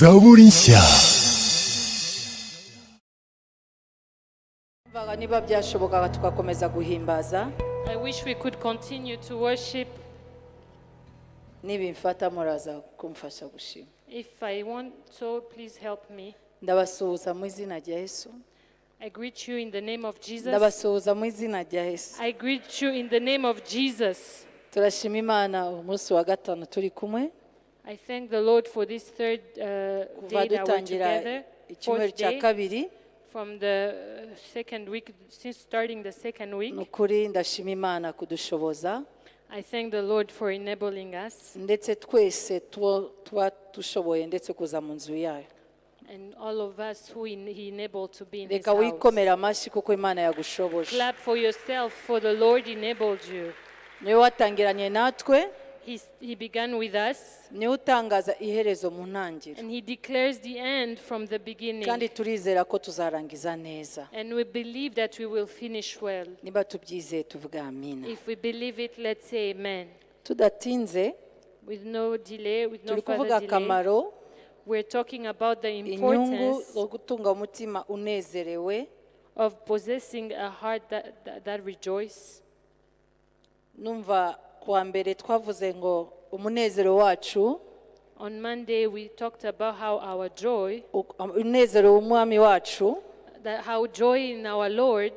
Zaburisha. Niba byashobokaga tugakomeza guhimbaza. I wish we could continue to worship. Nibimfata muraza kumfasha gushima. If I want so, please help me. Ndabasuhuza mu izina rya Yesu. I greet you in the name of Jesus. Ndabasuhuza mu izina rya Yesu. I greet you in the name of Jesus. Turashima Imana umunsi wa gatanu turi kumwe. I thank the Lord for this third day that we're together. Icyumweru cya kabiri. From the second week, since starting the second week. Nukuri ndashima Imana kudushoboza. I thank the Lord for enabling us. Ndetse twese tuba tushoboye ndetse kuza mu nzu yayo. And all of us who he enabled to be in his Reka house. wikomera amashyi kuko Imana yagushoboje. Clap for yourself, for the Lord enabled you. Niwe watangiranye natwe. He began with us. Niwe utangaza iherezo mu ntangiriro. And he declares the end from the beginning. Kandi turizera ko tuzarangiza neza. And we believe that we will finish well. Niba tubyizeye tuvuga amina. If we believe it, let's say amen. Tudatinze, With no delay, with no turi kuvuga further delay, akamaro, we're talking about the inyungu importance zo gutunga umutima unezerewe. of possessing a heart that rejoices. Numva kuwa mbere twavuze ngo umunezero wacu, On Monday, we talked about how our joy, umunezero w'umwami wacu, how joy in our Lord,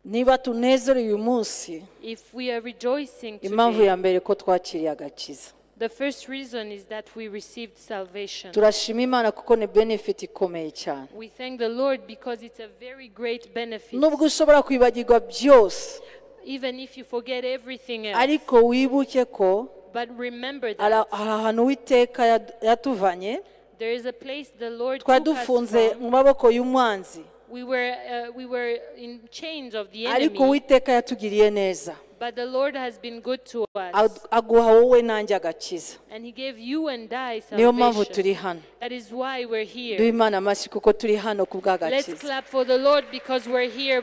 niba tunezerewe uyu munsi, if we are rejoicing impamvu today, ya mbere ko twakiriye agakiza. the first reason is that we received salvation. Turashima Imana kuko ni benefit ikomeye cyane. We thank the Lord because it's a very great benefit. Nubwo ushobora kwibagirwa byose, Even if you forget everything else. ariko wibuke ko But remember hari that ahantu Uwiteka yatuvanye, there is a place the Lord twari took us dufunze from. mu maboko y'umwanzi, We were in chains of the ariko enemy, Uwiteka yatugiriye neza, but the Lord has been good to us. aguha wowe nanjye agakiza. And He gave you and I Niyo mpamvu salvation. turi hano. That is why we're Duhe here. Imana amashyi kuko turi hano ku Let's bw'agakiza. clap for the Lord because we're here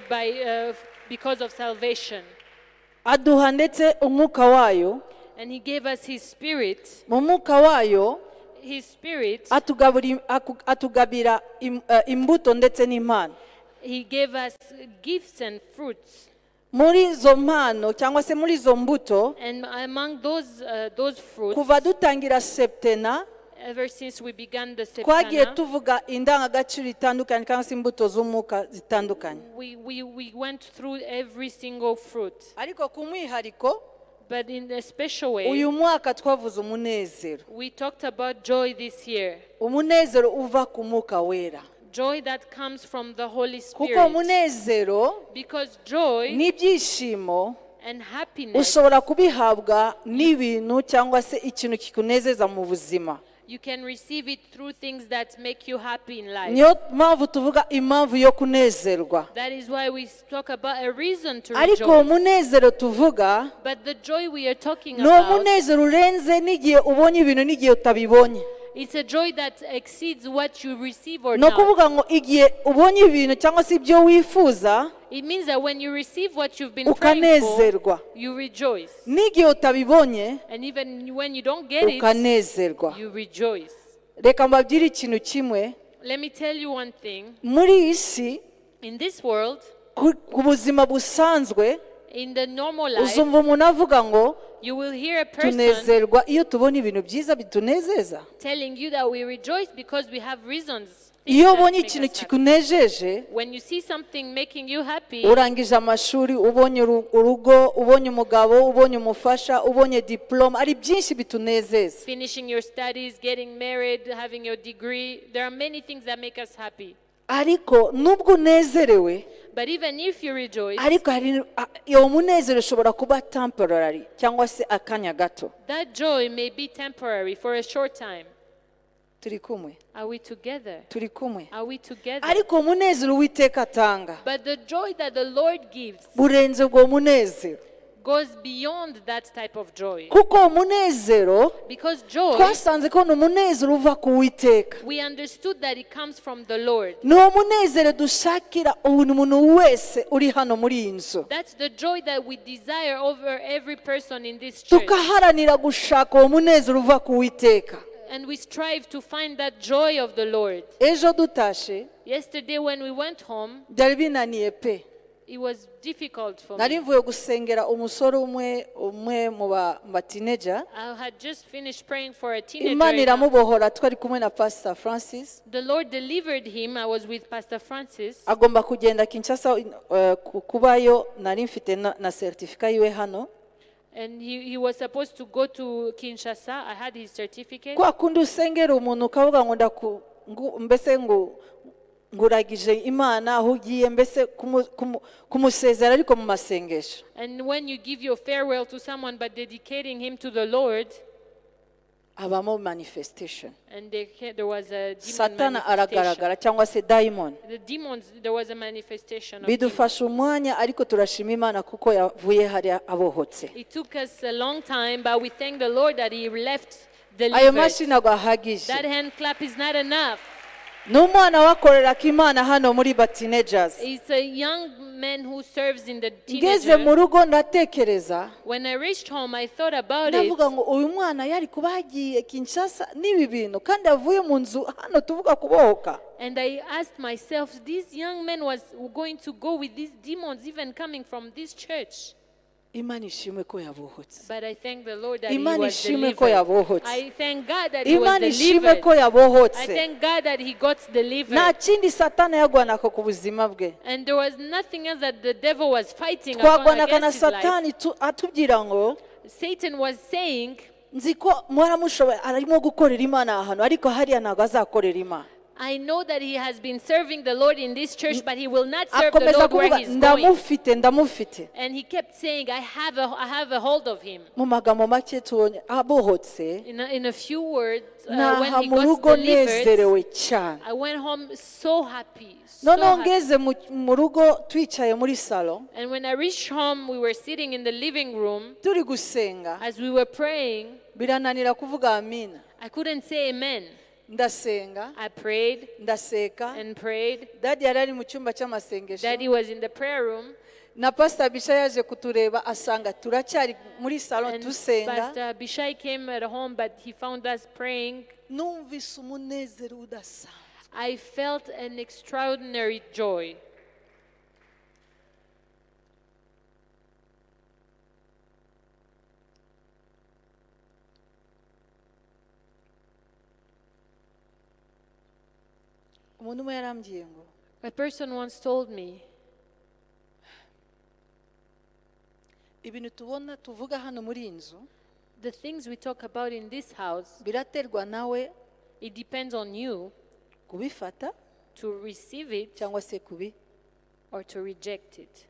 because of salvation. Aduha ndetse umwuka wayo, And He gave us His Spirit. mu mwuka wayo His Spirit, atugabira imbuto ndetse n'impano. He gave us gifts and fruits. Muri izo mpano cyangwa se muri izo mbuto, And among those fruits, kuva dutangira septena, ever since we began the twagiye Septana, tuvuga indangagaciro itandukanye cyangwa se imbuto z'umwuka zitandukanye. we went through every single fruit. Ariko ku mwihariko, But in a special way, uyu mwaka twavuze umunezero. we talked about joy this year. Umunezero uva ku mwuka wera. Joy that comes from the Holy Kuko Spirit. umunezero Because joy n'ibyishimo and happiness, ushobora kubihabwa n'ibintu cyangwa se ikintu kikunezeza mu buzima. you can receive it through things that make you happy in life. Niyo mpamvu tuvuga impamvu yo kunezerwa. That is why we talk about a reason to Ariko uwo rejoice. munezero tuvuga But the joy we are talking ni uwo about, munezero urenze n'igihe ubonye ibintu n'igihe utabibonye. it's a joy that exceeds what you receive or Ni not. ukuvuga ngo igihe ubonye ibintu cyangwa se ibyo wifuza It means that when you receive what you've been praying for, ukanezerwa, you rejoice. n'igihe utabibonye And even when you don't get it, ukanezerwa. you rejoice. Reka mbabwire ikintu kimwe, Let me tell you one thing. muri iyi si, In this world, ku buzima busanzwe, in the normal life, uzumva umuntu avuga ngo you will hear a person tunezerwa iyo tubona ibintu byiza bitunezeza. telling you that we rejoice because we have reasons. Iyo that ubonye make ikintu us happy. kikunejeje, When you see something making you happy, urangije amashuri, ubonye urugo, ubonye umugabo, ubonye umufasha, ubonye diploma, ari byinshi bitunezeza. finishing your studies, getting married, having your degree, there are many things that make us happy. Ariko nubwo unezerewe, But even if you rejoice, ariko uwo munezero ushobora kuba temporary cyangwa se akanya gato. that joy may be temporary for a short time. Turi kumwe, Are we together? turi kumwe. Are we together? Ariko umunezero Uwiteka atanga But the joy that the Lord gives burenze ubwo munezero, goes beyond that type of joy. kuko umunezero Because joy, twasanze ko ni umunezero uva ku Uwiteka. we understood that it comes from the Lord. Ni uwo munezero dushakira buri muntu wese uri hano muri iyi nzu, That's the joy that we desire over every person in this church. tukaharanira gushaka uwo munezero uva ku Uwiteka. and we strive to find that joy of the Lord. ejo dutashe Yesterday when we went home, byari binaniye pe it was difficult for nari me. mvuye gusengera umusore umwe mu batineja I had just finished praying for a teenager. imana iramubohora twari kumwe na pastor Francis The Lord delivered him. I was with Pastor Francis. agomba kugenda Kinshasa kubayo nari mfite na certificate yiwe hano And he was supposed to go to Kinshasa. I had his certificate. kwa kundi usengera umuntu ukavuga ngo mbese ngo nguragije imana aho ugiye mbese kumusezera ariko mu masengesho. And when you give your farewell to someone but dedicating him to the Lord, habamo manifestation. and there was a demon Satana manifestation. aragaragara cyangwa se diamond. The demons, there was a manifestation of Bidufasha umwanya ariko turashima Imana kuko yavuye hari abohotse. demons. It took us a long time, but we thank the Lord that he left Ayo delivered. mashini agahagije. That hand clap is not enough. N'umwana wakorera Imana hano muri Teenagers. It's a young man who serves in the Ngeze mu teenager. rugo ndatekereza When I reached home, I thought about it. ndavuga ngo uyu mwana yari kuba yagiye Kinshasa n'ibi bintu kandi avuye mu nzu hano tuvuga kubohoka. And I asked myself, this young man was going to go with these demons even coming from this church. Imana ishimwe ko yabohotse. But I thank the Lord that he Imana was ishimwe ko delivered. yabohotse. I thank God that he was Imana ishimwe delivered. ko I yabohotse. thank God that he got Nta delivered. kindi Satana yagwanaka ku buzima bwe. And there was nothing else that the devil was fighting Twagwanaga na against his life. Satani atubwira ngo Satan was saying, nzi ko mwaramushoboye arimo gukorera Imana ahantu ariko hariya ntabwo azakorera Imana. I know that he has been serving the Lord in this church, but he will not serve the Akomeza Lord where kuvuga he's going. ndamufite. And he kept saying, I have a hold of him. Mu magambo make tubonye abohotse In a few words, naha when he mu got rugo delivered, nezerewe cyane. I went home so happy. So Noneho happy. ngeze mu rugo twicaye muri salon And when I reached home, we were sitting in the living room. turi gusenga As we were praying, birananira kuvuga amina. I couldn't say amen. Ndasenga I prayed ndaseka and prayed. dadi yari ari mu cyumba cy'amasengesho Daddy was in the prayer room. na Pastor Bisha yaje kutureba asanga turacyari muri salon And dusenga Pastor Bishai came at home, but he found us praying. numvise umunezero udasanzwe. I felt an extraordinary joy. Umuntu umwe yarambwiye ngo A person once told me, ibintu tubona tuvuga hano muri iyi nzu the things we talk about in this house, biraterwa nawe it depends on you kubifata to receive it cyangwa se kubi. or to reject it.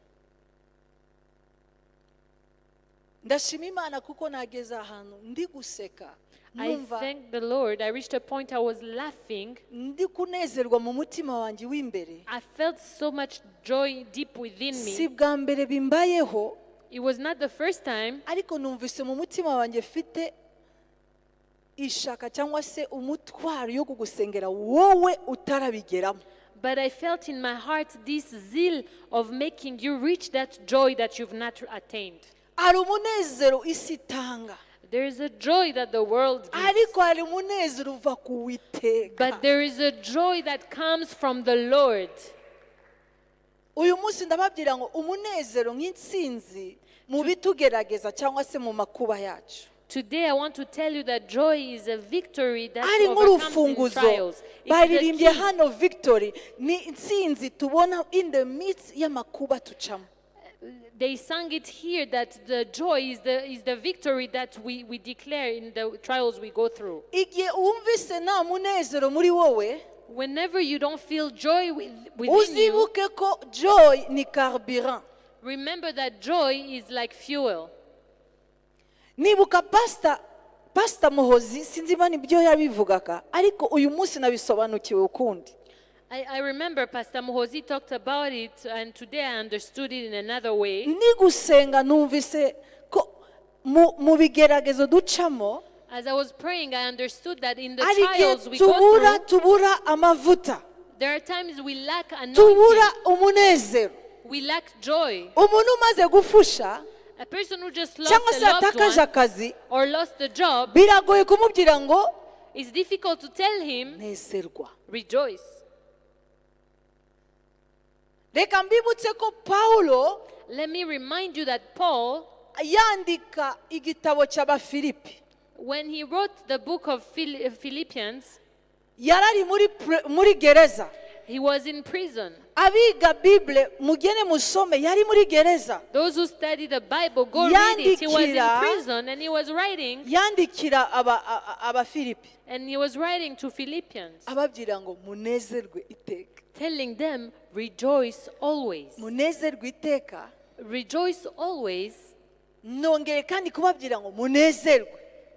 Ndashima Imana kuko nageze ahantu ndi guseka I numva thank the Lord. I reached a point I was laughing. ndi kunezerwa mu mutima wanjye w'imbere. I felt so much joy deep within Si me. bwa mbere bimbayeho It was not the first time, ariko numvise mu mutima wanjye mfite ishaka cyangwa se umutwaro yo kugusengera wowe utarabigeramo. but I felt in my heart this zeal of making you reach that joy that you've not attained. Hari umunezero isi itanga There is a joy that the world gives, ariko hari umunezero uva ku Uwiteka. but there is a joy that comes from the Lord. Uyu munsi ndababwira ngo umunezero nk'intsinzi mu bitugerageza cyangwa se mu makuba yacu. Today I want to tell you that joy is a victory that Ari overcomes in nk'urufunguzo trials. It's the baririmbye key. hano victory ni intsinzi tubona in the midst y'amakuba tucamo. They sang it here that the joy is the victory that we declare in the trials we go through. Igihe wumvise nta munezero muri wowe Whenever you don't feel joy within you, uzibuke ko joy ni carburant. remember that joy is like fuel. Nibuka pastor Muhozi sinzi niba nibyo yabivugaga ariko uyu munsi nabisobanukiwe ukundi. I remember Pastor Muhozi talked about it, and today I understood it in another way. Ni gusenga numvise ko mu bigeragezo ducamo As I was praying, I understood that in the ari trials igihe we go tubura amavuta, there are times we lack tubura anointing, umunezero. we lack joy. Umuntu umaze gufusha A person who just lost cyangwa a se loved atakaje one akazi or lost a job, biragoye kumubwira ngo it's difficult to tell him, nezerwa. rejoice. Reka mbibutse ko Pawulo Let me remind you that Paul, yandika igitabo cy'Abafilipi, when he wrote the book of Philippians, yarari muri gereza. he was in prison. Abiga Bible mugene musome, yari muri gereza. Those who study the Bible, go read it. He was in Yandikira- prison and he was writing, Yandikira Abafilipi and he was writing to Philippians, ababwira ngo munezerwe iteka. telling them, rejoice always. Munezerwe iteka. Rejoice always. Nongere kandi kubabwira ngo munezerwe.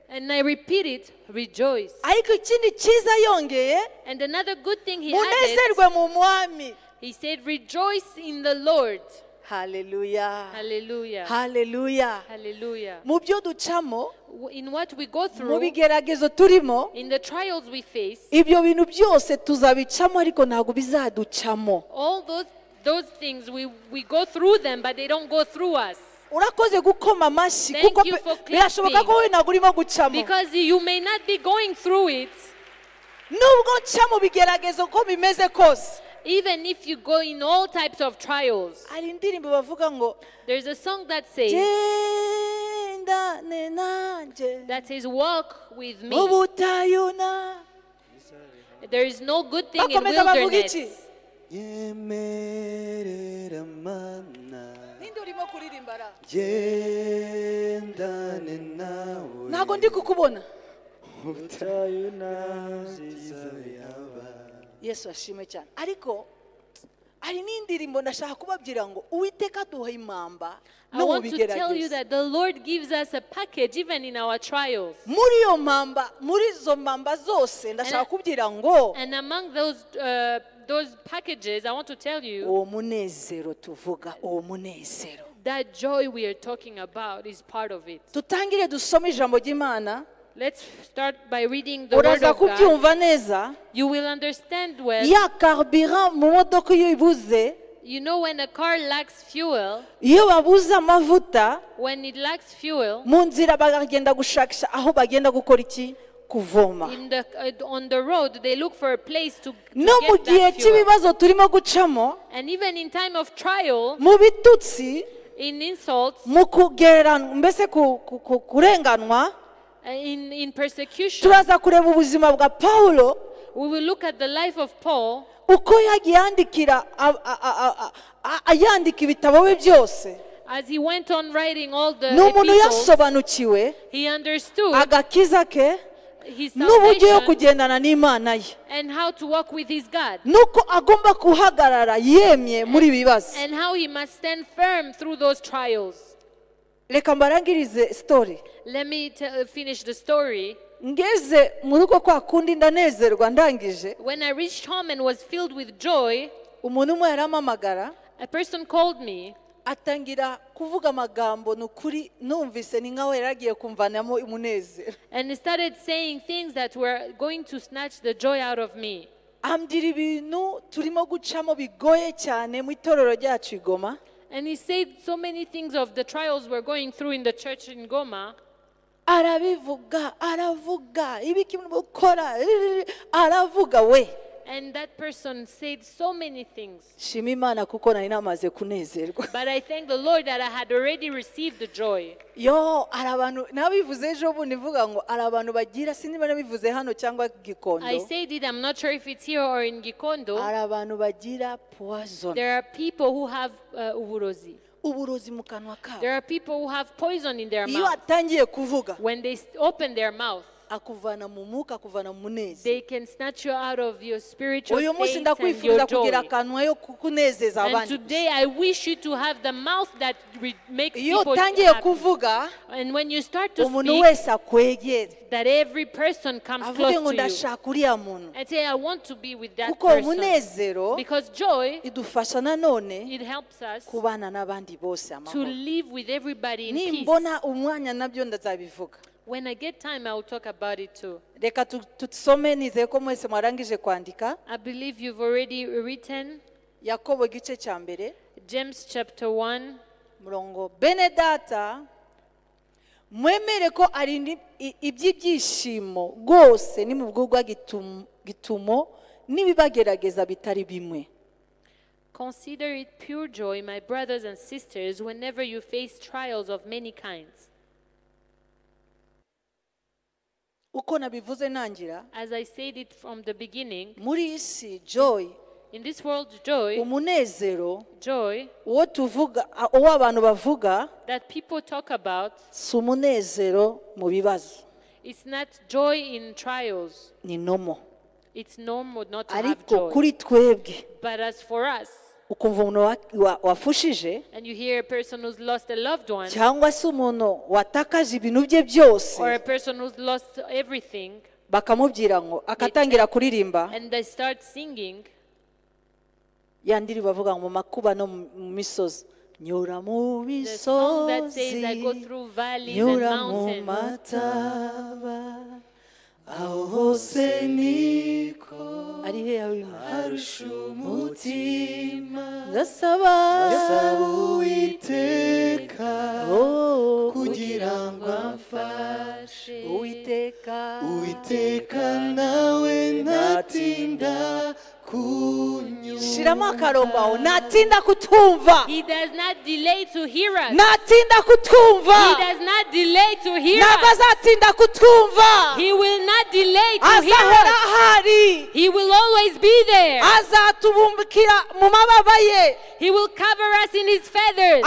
And I repeat it, rejoice. Ariko ikindi cyiza yongeye, And another good thing he added, munezerwe mu mwami. he said, rejoice in the Lord. Hallelujah. Hallelujah. Hallelujah. Hallelujah. Mu byo ducamo, In what we go mu through, bigeragezo turimo, in the trials we face, ibyo bintu byose tuzabicamo ariko ntabwo bizaducamo. all those things, we go through them, but they don't go through us. Urakoze gukoma amashyi Thank kuko you for birashoboka clapping. ko wowe ntabwo urimo gucamo. Because you may not be going through it, Nubwo nca mu bigeragezo ko bimeze kose. even if you go in all types of trials. Hari indirimbo bavuga ngo There's a song that says, gendane nanjye walk with mu me. butayu na. There is no good thing in Bakomeza bavuga iki? wilderness. Yemerera mana Ninde urimo kuririmba ra? gendane nawe Ntabwo ndi kukubona. ubutayu nziza yaba Yesu ashimwe cyane. Ariko hari n'indirimbo ndashaka kubabwira ngo Uwiteka duha impamba I no mu want to tell you bigeragezo. that the Lord gives us a package even in our trials. Muri iyo mpamba, muri izo mpamba zose ndashaka kubwira ngo And among those packages, I want to tell you uwo munezero tuvuga, uwo munezero. that joy we are talking about is part of it. Tutangire dusome ijambo ry'Imana, Let's start by reading the Word uraza of God. kubyumva neza. You will understand well. Ya carburant mu modoka iyo ibuze, You know, when a car lacks fuel, iyo babuze amavuta, when it lacks fuel, mu nzira bagenda gushakisha aho bagenda gukora iki? Kuvoma. on the road, they look for a place to No mu get gihe that fuel. cy'ibibazo turimo gucamo, And even in time of trial, mu bitutsi, in insults, mu kugereranwa, mbese kurenganwa, in persecution, turaza kureba ubuzima bwa Pawulo we will look at the life of Paul, uko yagiye yandika ibitabo bye byose. as he went on writing all the Ni umuntu epistles. yasobanukiwe He understood agakiza ke his n'uburyo yo salvation kugendana n'Imana ye, and how to walk with his God, nuko agomba guhagarara yemye muri ibi bibazo. and how he must stand firm through those trials. Reka mbarangirize story. Let me finish the story. Ngeze mu rugo kwa kundi ndanezerwa ndangije, When I reached home and was filled with joy, umuntu umwe yarampamagara a person called me atangira kuvuga amagambo nukuri numvise ni nkaho yaragiye kumvanamo umunezero. and he started saying things that were going to snatch the joy out of me. Ambwira ibintu turimo gucamo bigoye cyane mu itorero ryacu i Goma. And he said so many things of the trials we're going through in the church in Goma. Arabivuga, aravuga, ibiki murimo gukora, aravuga we. And that person said so many things. Shima Imana kuko nari namaze kunezerwa. But I thank the Lord that I had already received the joy. Yo, arabantu nabivuze ejo bundi vuga ngo arabantu bagira sinzi niba nabivuze hano cyangwa Gikondo. I said it, I'm not sure if it's here or in Gikondo. Arabantu bagira poison. There are people who have uburozi. Uburozi mu kanwa kabo. There are people who have poison in their Iyo mouth. atangiye kuvuga, When they open their mouth, akuvana mu mwuka, akuvana mu munezero. they can snatch you out of your spiritual Uyu munsi state and ndakwifuriza your kugira joy. akanwa yo kunezeza And abandi. today I wish you to have the mouth that makes Iyo people utangiye happy. kuvuga, And when you start to umuntu speak, wese akwegere that every person comes avuge close ngo to you ndashaka uriya muntu. and say, I want to be with that Kuko person. umunezero Because joy, idufasha nanone it helps us kubana n'abandi bose to amahoro. live with everybody in peace. Nimbona umwanya nabyo ndazabivuga. When I get time, I will talk about it too. Reka tusome, nizeye ko mwese mwarangije kwandika. I believe you've already written Yakobo igice cya mbere James chapter 1. murongo. Bene data, mwemere ko ari iby'ibyishimo rwose ni mu bwugwa gitumo n'ibibagerageza bitari bimwe. Consider it pure joy, my brothers and sisters, whenever you face trials of many kinds. Uko nabivuze nangira, As I said it from the beginning, muri isi joy, in this world, joy, umunezero joy uwo tuvuga uwo abantu bavuga that people talk about, si umunezero mu bibazo, it's not joy in trials. ni nomo. It's normal not to have Ariko joy. kuri twebwe But as for us, ukumva umuntu wafushije and you hear a person who's lost a loved one, cyangwa se umuntu watakaje ibintu bye byose, or a person who's lost everything, bakamubwira ngo akatangira kuririmba and they start singing, ya ndirimbo bavuga ngo mu makuba no mu misozi, nyura mu the song that misozi, says, I go through valleys and nyura mu mountains, mataba, aho hose niko ari he yawe arusha umutima ndasaba asaba Uwiteka oh, kugira ngo amfashe. Uwiteka Uwiteka nawe ntatinda kunyumva. shiramo akarongo aho, natinda kutumva, He does not delay to hear us. natinda kutumva, He does not delay to hear ntabwo us. azatinda kutumva, He will not delay to hear azahora us. ahari, He will always be there. azatubumbukira mu mababa ye, He will cover us in his feathers.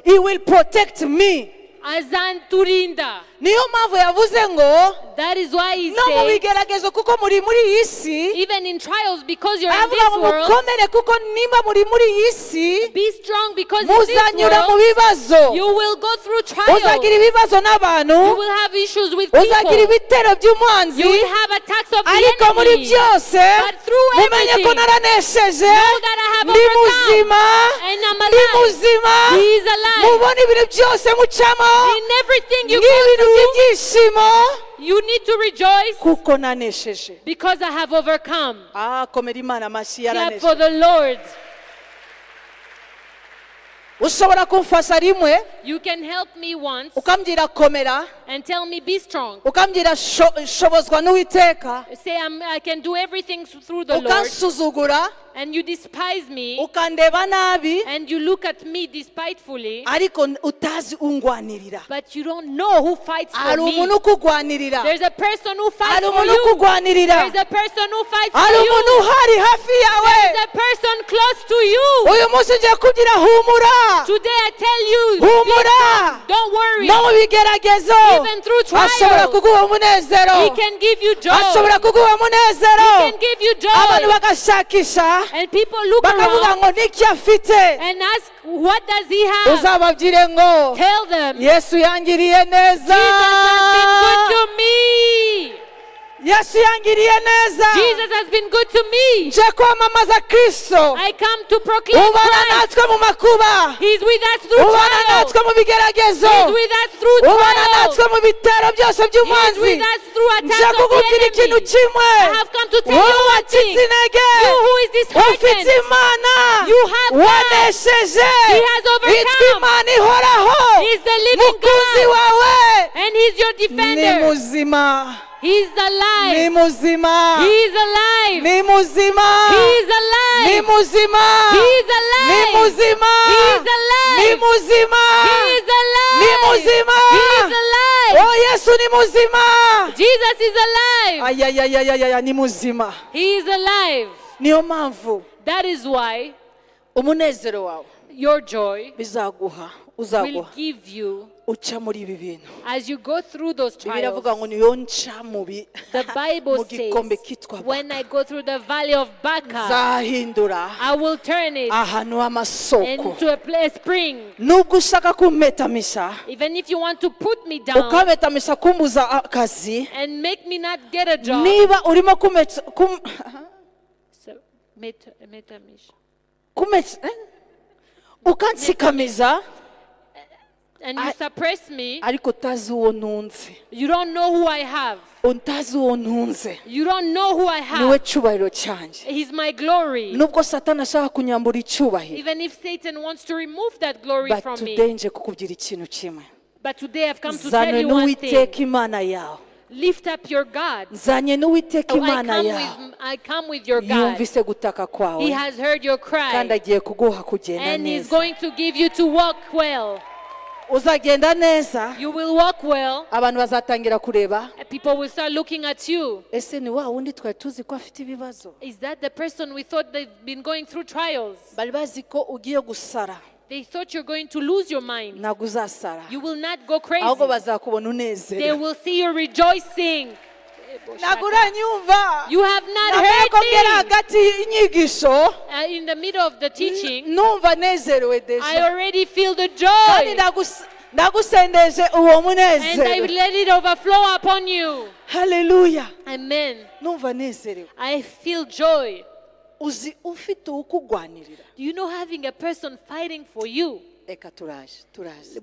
he will protect me. Azanturinda. Niyo mpamvu yavuze ngo That is why he no mu says, bigeragezo kuko muri muri iyi si, even in trials, because you're in aravuga this ngo world, mukomere kuko nimba muri muri iyi si be strong, because in this muzanyura mu world, bibazo, you will go through trials. uzagira ibibazo You n'abantu, will have issues with uzagira people. ibitero by'umwanzi, You will have attacks of the ariko muri enemy. byose But through mumenye ko everything, naranesheje, know that I have ndi overcome. muzima, And I'm ndi alive. muzima, He is alive. mubona ibintu byose mucamo In everything you nk'ibintu go through, by'ibyishimo you need to rejoice kuko nanesheje. because I have overcome. Komera Imana amashyi, Clap yaranesheje. for the Lord. Ushobora kumfasha rimwe You can help me once ukambwira komera, and tell me be strong. ukambwira shobozwa n'Uwiteka, Say I can do everything through the Lord, ukansuzugura, and you despise me ukandeba nabi, and you look at me despitefully, ariko utazi ungwanirira. but you don't know who fights for Hari me. umuntu ukugwanirira, There's a person who fights hari for umuntu you. ukugwanirira, There's a person who fights for hari umuntu you. uhari hafi yawe. There's a person close to you. Uyu munsi ngiye kugira humura, Today I tell you, be humura, strong. Don't worry. no mu bigeragezo Even through ashobora trials, kuguha umunezero, He can give you joy. ashobora kuguha umunezero. He can give you Abantu joy. bagashakisha And people look bakavuga around ngo niki afite, and ask, what does he have? uzababwire ngo Tell them, Yesu yangiriye neza, Jesus has been good to me. Yesu yangiriye neza, Jesus has been good to me. nje kwamamaza Kristo, I come to proclaim ubana Christ. natwe mu makuba, He's with us through ubana trials. natwe mu bigeragezo, He's with us through ubana trials. natwe mu bitero byose He's by'umwanzi. with us through Nje attacks of kukubwira the ikintu enemy. kimwe, I have come to tell you wowe one thing. wacitse intege, You who is ufite disheartened, Imana, you have God. wanesheje, He has overcome. yitwa Imana ihoraho, He's the living mukunzi God. wawe And He's your ni defender. muzima, He's ni alive. muzima, He's alive. ni muzima, He's ni alive. muzima, He's ni alive. muzima, He's ni alive. muzima, He's ni alive. muzima. He's alive. Oh, Yesu ni muzima. Jesus is alive. Ayayayayaya, ni muzima. He is alive. Niyo mpamvu That is why umunezero wawe your joy bizaguha, will uzaguha give you uca muri ibi bintu. as you go through those Bibiliya trials. iravuga ngo niyo nca The Bible mu says, gikombe kitwa when I go through the valley of Baca, nzahindura I will turn it ahantu h'amasoko. into a place spring. Nubwo ushaka kumpetamisha, Even if you want to put me down ukabetamisha kumbuza akazi, and make me not get a job. niba urimo So, metamish. ukansikamiza And you suppress me, ariko utazi uwo ntunze, you don't know who I have. utazi uwo ntunze, You don't know who I niwe have. cyubahiro cyanjye. He's my glory. Nubwo Satani ashaka kunyambura icyubahiro, Even if Satan wants to remove that glory but from me. today nje kukubwira ikintu kimwe. But today I've come to tell nzanye you one n'uwiteka thing. imana yawe Lift up your God. nzanye n'uwiteka Oh, imana yawe I come with your God. yumvise gutaka He kwawe has heard your kandi cry. agiye kuguha kugenda And He's neza going to give you to walk well. uzagenda neza You will walk well. abantu bazatangira kureba And people will start looking at you. ese ni wa wundi twari tuzi ko afite ibibazo Is that the person we thought they've been going through trials? bari bazi ko ugiye gusara They thought you're going to lose your mind. ntabwo uzasara You will not go crazy. ahubwo bazakubona They unezerewe will see you rejoicing. ntabwo uranyumva You have not ntabwo ko mbere heard me. hagati y'inyigisho In the middle of the teaching, numva nezerewe I deja already feel the kandi joy. ndagusendeje uwo And I munezero let it overflow upon you. haleluya Amen. numva nezerewe I feel joy. uzi ufite ukugwanirira Do you know having a person fighting for you? reka turaje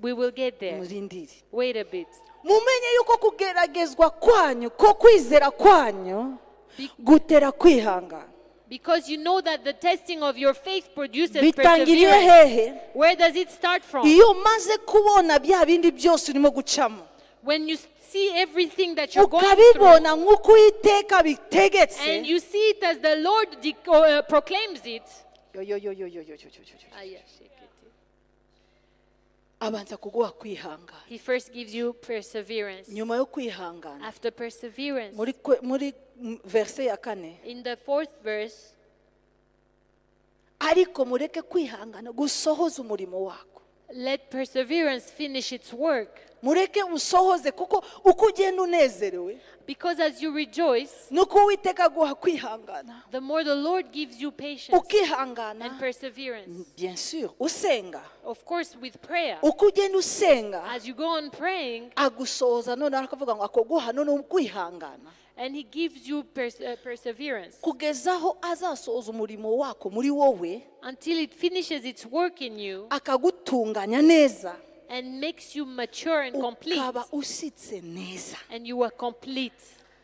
We will get there. murindire Wait a bit. mumenye yuko kugeragezwa kwanyu ko kwizera kwanyu gutera kwihangana Because you know that the testing of your faith produces bitangiriye perseverance. hehe Where does it start from? iyo umaze kubona bya bindi byose urimo gucamo When you see everything that you're going through, ukabibona nk'uko uwiteka bitegetse and you see it as the Lord proclaims it. yo, yo, yo, yo, yo, yo, yo, yo, yo. Ah, yeah, shake it. abanza kuguha kwihangana He first gives you perseverance. nyuma yo kwihangana After perseverance, muri verse ya 4 in the 4th verse, ariko mureke kwihangana gusohoza umurimo wako let perseverance finish its work. mureke usohoze kuko uko ugenda unezerewe Because as you rejoice, nuko uwiteka aguha kwihangana the more the Lord gives you patience ukihangana and perseverance. bien sûr usenga Of course, with prayer. uko ugenda usenga As you go on praying, agusohoza none akavuga ngo akoguha none kwihangana and He gives you perseverance kugeza aho azasohoza umurimo wako muri wowe until it finishes its work in you akagutunganya neza and makes you mature and complete. ukaba usitse neza And you are complete,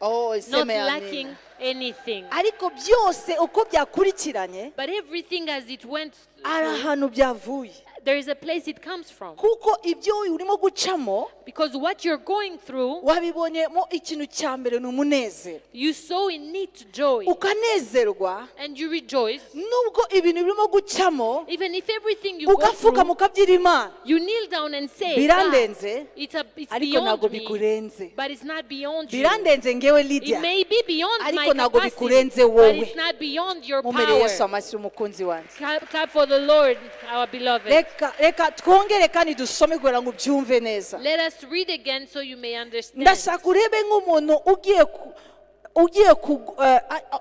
oh not iseme ya lacking nina. anything. ariko byose uko byakurikiranye But everything as it went, ari ahantu byavuye there is a place it comes from. kuko ibyo urimo gucamo Because what you're going through, wabibonyemo ikintu cya mbere ni umunezero you sow in it joy ukanezerwa and you rejoice. nubwo ibintu birimo gucamo Even if everything you go ugapfuka through, mukabyira imana you kneel down and say, birandenze God, it's ariko ntabwo beyond me, bikurenze but it's not beyond you. birandenze ngewe It Lydia may be beyond ariko my ntabwo capacity, bikurenze but wowe it's not beyond your mumere Yesu power. amashyi umukunzi wanjye Clap for the Lord, our beloved. reka twongere kandi dusome kugira ngo ubyumve neza Let us read again so you may understand. ndashaka urebe nk'umuntu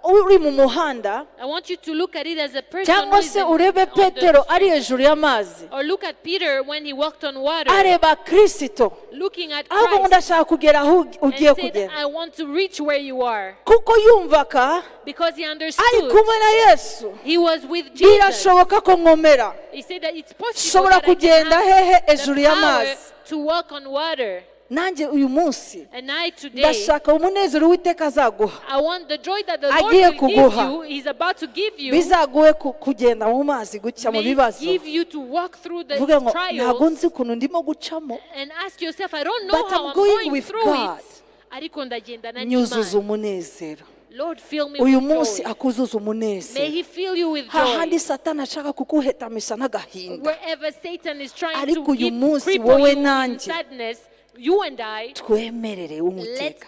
uri mu muhanda I want you to look at it as a person who cyangwa is se on urebe the petero street. ari hejuru y'amazi Or look at Peter when he walked on water, areba kirisito looking at ahubwo ngo Christ, ndashaka kugera aho ugiye and said, kugera I want to reach where you are. kuko yumvaga Because he ari understood kumwe na yesu he was with Jesus. birashoboka ko nkomera He said that it's possible Shobora that I can kugenda hehe have hejuru the power y'amazi. to walk on water. nanjye uyu munsi And I today, ndashaka umunezero w'uwiteka azaguha I want the joy that the Agiye Lord will give kuguha. you, He's about to give you, bizaguhe kugenda mu mazi gucya mu may bibazo give you to walk through the uvuge ngo ntabwo trials nzi ukuntu ndimo gucamo and ask yourself, I don't know But how I'm I'm going going with through God. it. Ariko ndagendana nyuzuza n'Imana. umunezero Lord, fill me uyu with munsi joy. akuzuza May umunezero He fill you with hahandi joy. satani ashaka kuguhetamisha n'agahinda Wherever Satan is trying Ariko to uyu keep munsi cripple wowe you in nanjye, sadness, you and I, twemerere umuteka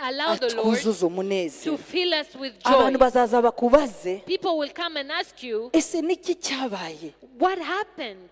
allow the Lord atwuzuza to umunezero fill us with abantu joy. bazaza bakubaze People will come and ask you, ese niki cyabaye what happened?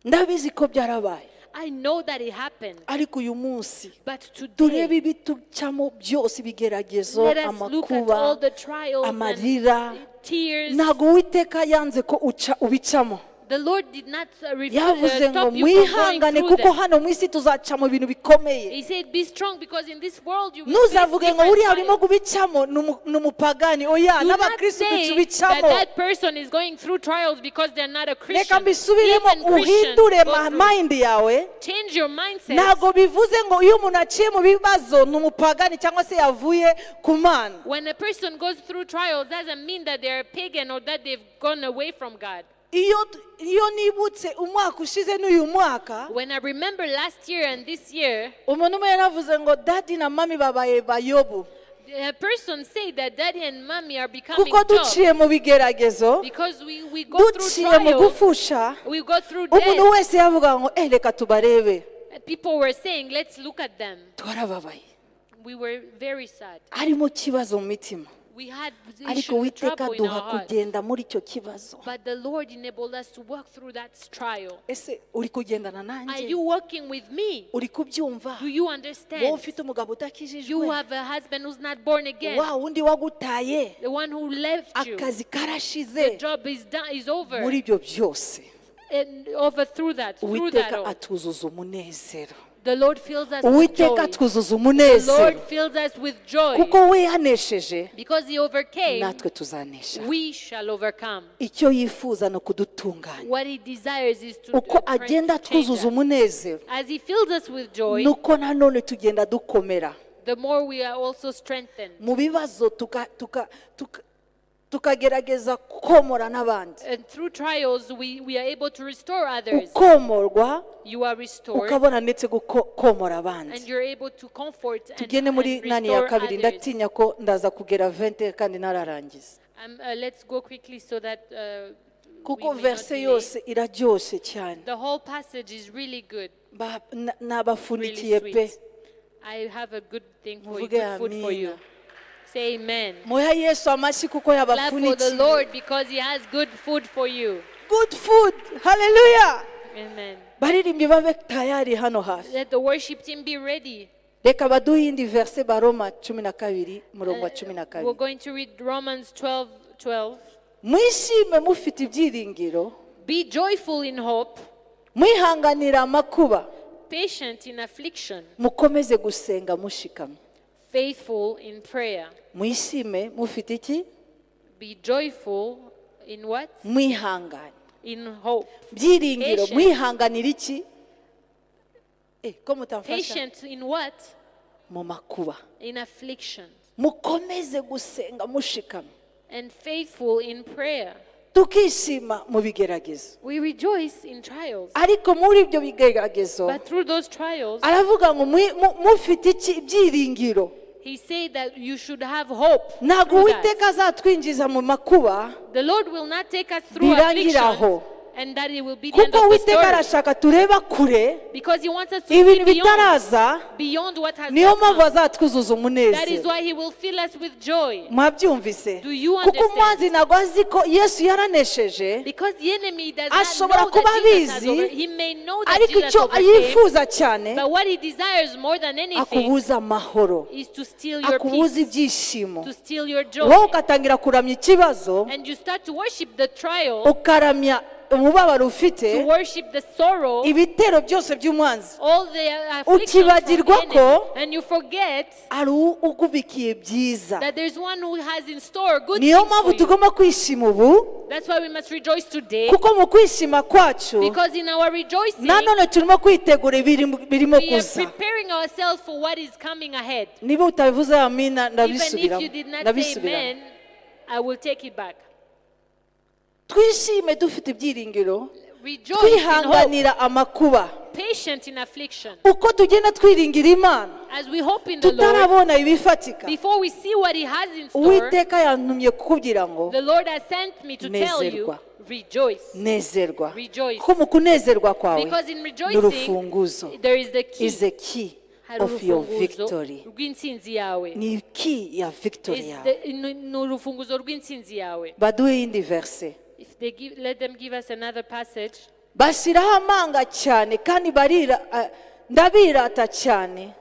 ndabizi ko byarabaye I know that it happened, ariko uyu munsi but turebe today, ibitucamo byose ibigeragezo let us look at all amakuba the trials amarira and tears. ntabwo uwiteka yanze ko ubicamo The Lord did not yavuze ngo stop you from going mwihangane through kuko them. hano mu isi tuzaca mu bintu bikomeye He said, be strong because in this world you will ntuzavuge face ngo different uriya urimo trials. kubicamo ni umupagani oya Do not n'abakristo say that tubicamo that person is going through trials because they're not a reka Christian. mbisubiremo Even Christians uhindure go through. mayindi yawe Change your mindset. ntabwo bivuze ngo iyo umuntu aciye mu bibazo ni umupagani cyangwa se yavuye ku mana When a person goes through trials, doesn't mean that they're a pagan or that they've gone away from God. iyo nibutse umwaka ushize n'uyu mwaka When I remember last year and this year, umuntu umwe yaravuze ngo dadi na mami babaye bayobu a person said that daddy and mommy are becoming kuko Job duciye mu bigeragezo because we go through duciye mu trials, gufusha we go through umuntu death. wese yavuga ngo reka tubarebe People were saying, let's look at them. twarababaye We were very sad. ari mu kibazo mu mitima We had ariko issues, Uwiteka trouble in duha our hearts. kugenda muri icyo kibazo But the Lord enabled us to walk through that trial. ese uri kugendana Are nanjye you walking with me? uri kubyumva Do you wowe understand? ufite umugabo You udakijijwe have a husband who's not born again. wa wundi wagutaye The one who left you. akazi The karashize job is done, is over. muri ibyo byose And over through that uwiteka all. atuzuza umunezero The Lord fills us with uwiteka joy. atuzuza The umunezero Lord fills us with joy. kuko we yanesheje Because He overcame, natwe tuzanesha we shall overcome. icyo yifuza ni ukudutunganya What He desires is to uko try to agenda change twuzuza us. umunezero As He fills us with joy, nuko nanone tugenda dukomera the more we are also strengthened. mu bibazo tukagerageza komora n'abandi And through trials, we are able to restore others. ukomorwa You are restored, ukabona ndetse komora abandi and you're able to comfort and tugende muri nani ya kabiri restore others. ndatinya ko ndaza kugera 20 kandi nararangiza Let's go quickly so that kuko we may not verse delay. yose iraryoshye cyane The whole passage is really good, nabafunikiye really pe sweet. I have a good thing for you, Muvuge good food for amina. you. Say amen. muha yesu amashyi kuko Clap for the yabafunikiye Lord because He has good food for you. good food haleluya Amen. baririmbyi babe tayari hano hafi Let the worship team be ready. reka baduhe indi verse baroma 12 murongo wa We're 12 going to read Romans 12:12. mwishime mufite ibyiringiro Be joyful in hope, mwihanganira amakuba patient in affliction, mukomeze gusenga mushikamye faithful in prayer. mwishime mufite iki Be joyful in what? mwihangane In hope. byiringiro Patient. mwihanganira iki ko mutamfasha Patient in what? mu makuba In affliction. mukomeze gusenga mushikamye And faithful in prayer. tukishima mu bigeragezo We rejoice in trials. ariko muri ibyo bigeragezo But through those trials, aravuga ngo mufite iki ibyiringiro He said that you should have hope. ntabwo through that. uwiteka azatwinjiza mu makuba The Lord will not take us through birangira aho affliction and that it will be the end kuko of the uwiteka story. arashaka tureba kure Because He wants us to ibintu see beyond, bitaraza beyond what has niyo not mpamvu come. azatwuzuza That is umunezero why He will fill us with joy. mwabyumvise Do you kuko understand? umwanzi ntabwo azi ko yesu yaranesheje Because the enemy does not ashobora know kuba that Jesus has abizi over. He may know that ariko Jesus icyo overcame, yifuza cyane but what he desires more than anything akubuza amahoro is to steal your akubuza peace, ibyishimo to steal your wowe joy. ugatangira kuramya ikibazo And you start to worship the trial, ukaramya umubabaro to ufite worship the sorrow, ibitero byose by'umwanzi all the afflictions from ukibagirwa the ko enemy. And you forget ari ugubikiye byiza that there's one who has in store good niyo things mpamvu for you. tugomba kwishima ubu That's why we must rejoice today, kuko mu kwishima kwacu because in our rejoicing, nanone turimo kwitegura birimo we are kuza preparing ourselves for what is coming ahead. niba utabivuze amina Even if you ndabisubiramo did not say ndabisubiramo amen, I will take it back. twishime dufite ibyiringiro Rejoice in hope, twihanganira amakuba patient in affliction. uko tugenda twiringira imana As we hope in the Lord, tutarabona ibifatika before we see what He has in store, uwiteka yantumye kukubwira ngo the Lord has sent me to tell you, Nezerwa. rejoice. nezerwa Rejoice. ko mu kunezerwa kwawe Because in ni rejoicing, urufunguzo there is the key. is the key Hari of your urufunguzo victory rw'intsinzi yawe. ni key ya victory Is yawe ni urufunguzo rw'intsinzi yawe. baduhe iyindi verse If they give, let them give us another passage. bashyiraho amanga cyane kandi ndabirata cyane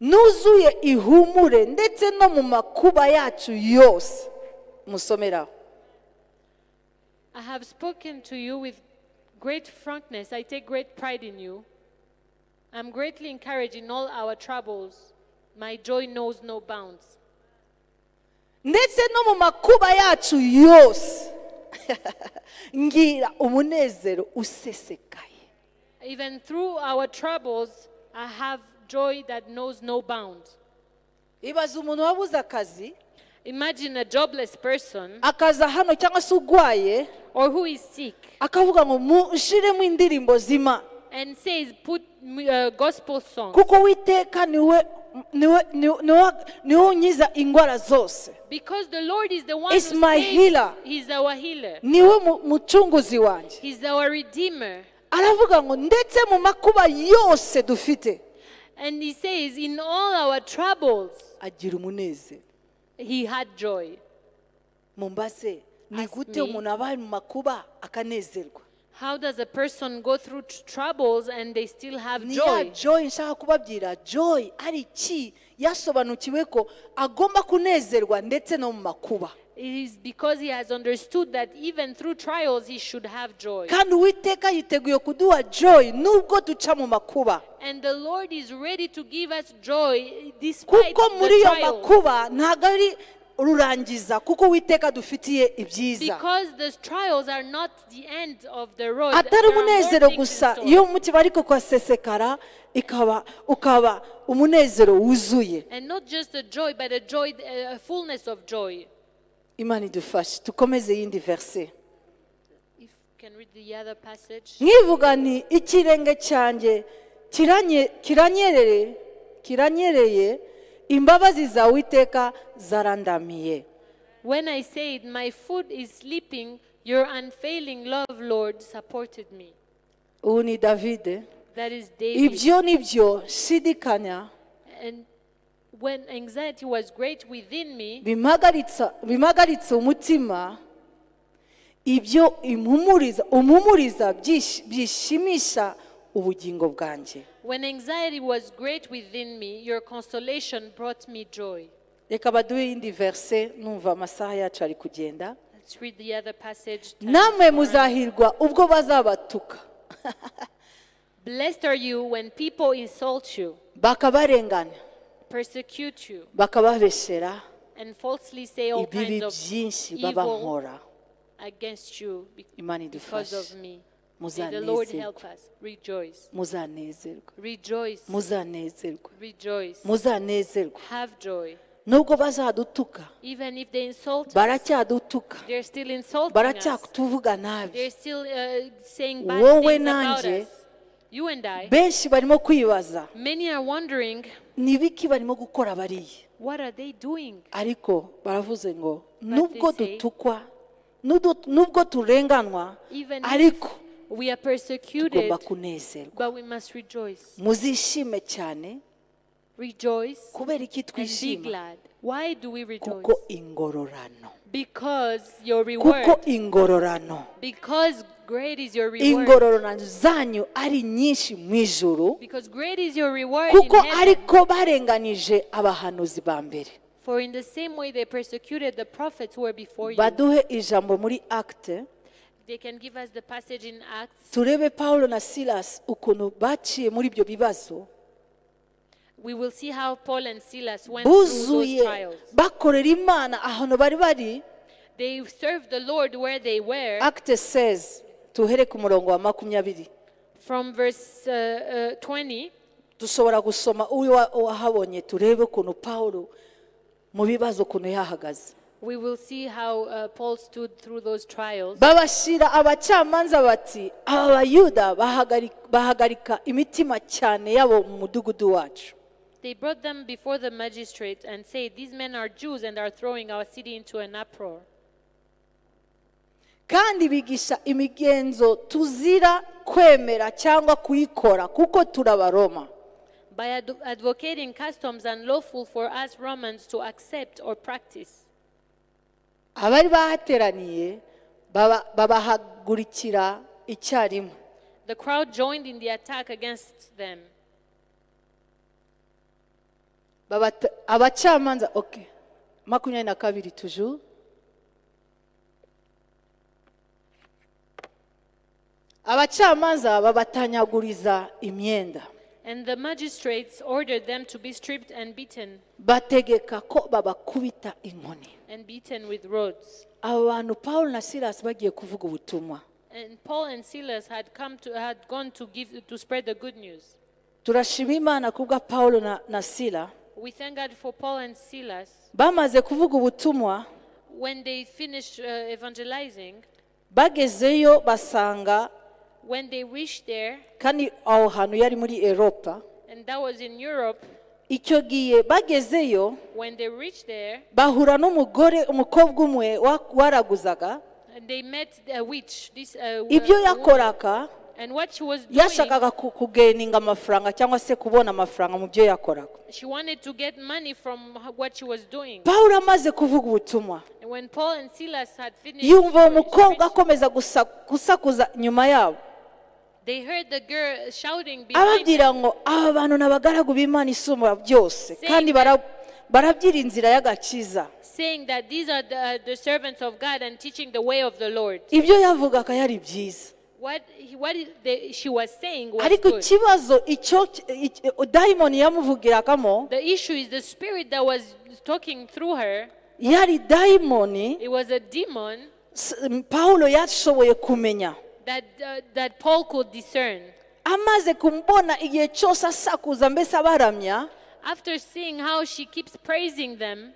nuzuye ihumure ndetse no mu makuba yacu yose musomeraho I have spoken to you with great frankness. I take great pride in you. I'm greatly encouraged in all our troubles. My joy knows no bounds. ndetse no mu makuba yacu yose ngira umunezero usesekaye Even through our troubles, I have joy that knows no bounds. ibaza umuntu wabuze akazi Imagine a jobless person akaza hano cyangwa se urwaye or who is sick akavuga ngo mushiremo indirimbo zima and says, put gospel songs. kuko witeka niwe unkiza indwara zose. Because the Lord is the one It's who my saves. healer. He's our healer. niwe mucunguzi wanjye. He's our redeemer. aravuga ngo ndetse mu makuba yose dufite And he says, in all our troubles, agira umunezero. he had joy. mumbase ni Ask gute me. umuntu abaye mu makuba akanezerwa? How does a person go through troubles and they still have ni ya joy? joy nshaka kubabwira. joy ari iki? yasobanukiwe ko agomba kunezerwa ndetse no mu makuba. It is because he has understood that even through trials he should have joy. kandi uwiteka yiteguye kuduha joy nubwo duca mu makuba, And the Lord is ready to give us joy despite kuko muri the iyo trials. makuba ntabwo ari rurangiza, kuko uwiteka dufitiye ibyiza. Because the trials are not the end of the road. atari There are more umunezero things in gusa, store. iyo umutima ariko kwasesekara ukaba umunezero wuzuye. And not just a joy, but a joy, a fullness of joy. imana idufashe tukomeze yindi verse. If you can read the other passage. nkivuga nti ikirenge cyanjye kiranyereye imbabazi za witeka zarandamiye. When I said, my foot is sleeping, your unfailing love, Lord, supported me. ubu ni davide. That is David. ibyo nibyo shidikanya And when anxiety was great within me, bimagaritse umutima, ibyo umpumuriza byishimisha ubugingo bwanjye. when anxiety was great within me, your consolation brought me joy. reka baduhe iyindi verse, numva amasaha yacu ari kugenda. Let's read the other passage. namwe muzahirwa ubwo bazabatuka Blessed are you when people insult you, bakabarenganya, persecute you, bakababeshera and falsely say all ibibi kinds of byinshi evil babankora. against you Imana because idufashe. of me. May the Lord Muzanezerwa, help us. Rejoice. muzanezerwa, Rejoice. muzanezerwa, Rejoice. muzanezerwa. Have joy. nubwo bazadutuka, Even if they insult us, baracyadutuka, they're still insulting us. baracyatuvuga nabi. They're still saying bad Wowe things about nanjye, us. You and I, benshi barimo kwibaza many are wondering, ni biki barimo gukora bariya. what are they doing? ariko baravuze ngo they nubwo say, dutukwa, nubwo turenganwa, Even if ariko we are persecuted, tugomba kunezerwa. but we must rejoice. muzishime cyane. Rejoice kubera iki and be twishima? glad. Why do we rejoice? kuko ingororano, Because your kuko reward, ingororano, because great is your reward, ingororano zanyu ari nyinshi mu ijuru, because great is your reward in kuko heaven. ariko barenganije abahanuzi ba mbere. For in the same way they persecuted the prophets who were before you. baduhe ijambo muri acte, They can give us the passage in Acts. turebe Paulo na Silas ukuntu baciye muri ibyo bibazo, We will see how Paul and Silas went through those buzuye trials. bakorera Imana ahantu bari bari. They served the Lord where they were. acte 16 tuhere ku murongo wa 20. From verse 20, dushobora gusoma uyu wahabonye, turebe ukuntu Paulo mu bibazo ukuntu yahagaze. we will see how Paul stood through those trials. babashira abacamanza bati, aba bayuda bahagarika imitima cyane yabo mu mudugudu wacu. They brought them before the magistrate and said, these men are Jews and are throwing our city into an uproar. kandi bigisha imigenzo tuzira kwemera cyangwa kuyikora kuko turabaroma. By advocating customs unlawful for us Romans to accept or practice. abari bahateraniye babahagurikira icyarimwe. The crowd joined in the attack against them. abacamanza 22 toujours. abacamanza babatanyaguriza imyenda, And the magistrates ordered them to be stripped and bategeka ko babakubita inkoni. beaten with rods. abo bantu Paulo na Silas bagiye kuvuga ubutumwa. And Paul and Silas had gone to spread the good news. turashima Imana kubwa Paulo na Sila We thank God for Paul and Silas bamaze kuvuga ubutumwa when they finished evangelizing, bagezeyo basanga when they reached there, kandi aho hantu yari muri Europa and that was in Europe, icyo gihe bagezeyo when they reached there, bahura n'umugore umukobwa umwe waraguzaga and they met a witch. This ibyo woman, yakoraga and what she was doing, yashakaga kugeninga amafaranga cyangwa se kubona amafaranga mu byo yakoraga. she wanted to get money from what she was doing. Pawulo amaze kuvuga ubutumwa And when Paul and Silas had finished, yumva uwo mukobwa preaching, akomeza gusakuza nyuma yabo they heard the girl shouting behind ababwira them, ngo aba bantu ni abagaragu b'Imana isumba byose kandi barabyira inzira y'agakiza. saying that these are the servants of God and teaching the way of the Lord. Ibyo yavugaga yari byiza She was saying was ariko good. ikibazo icyo dayimoni yamuvugiragamo The issue is the spirit that was talking through her. yari dayimoni It was a demon Pawulo yashoboye kumenya that Paul could discern. amaze kumbona igihe cyose asakuza mbese abaramya. After seeing how she keeps praising them,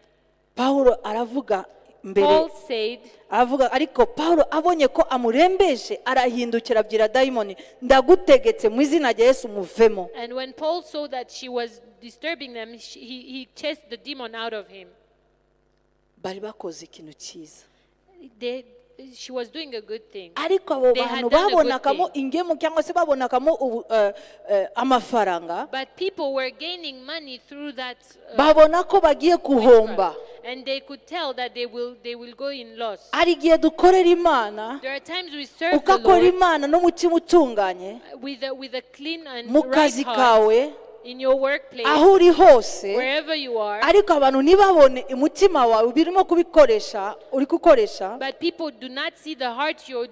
Pawulo aravuga mbere Paul said, aravuga ariko Pawulo abonye ko amurembeje arahindukira abwira dayimoni ndagutegetse mu izina rya Yesu muvemo. and when Paul saw that she was disturbing them, he chased the demon out of him. Bari bakoze ikintu cyiza She was doing a good thing. ariko abo They had bantu done a good babonakamo ingemu cyangwa se babonakamo amafaranga But people were gaining money through that. babona ko bagiye kuhomba. And they could tell that they will go in loss. Hari igihe dukorera Imana There are times we serve the ukakora Lord Imana n'umutima utunganye with a clean and mu right kazi heart kawe in your workplace, aho uri hose wherever you are. ariko abantu ntibabone umutima wawe birimo kubikoresha uri gukoresha But people do not see the heart you're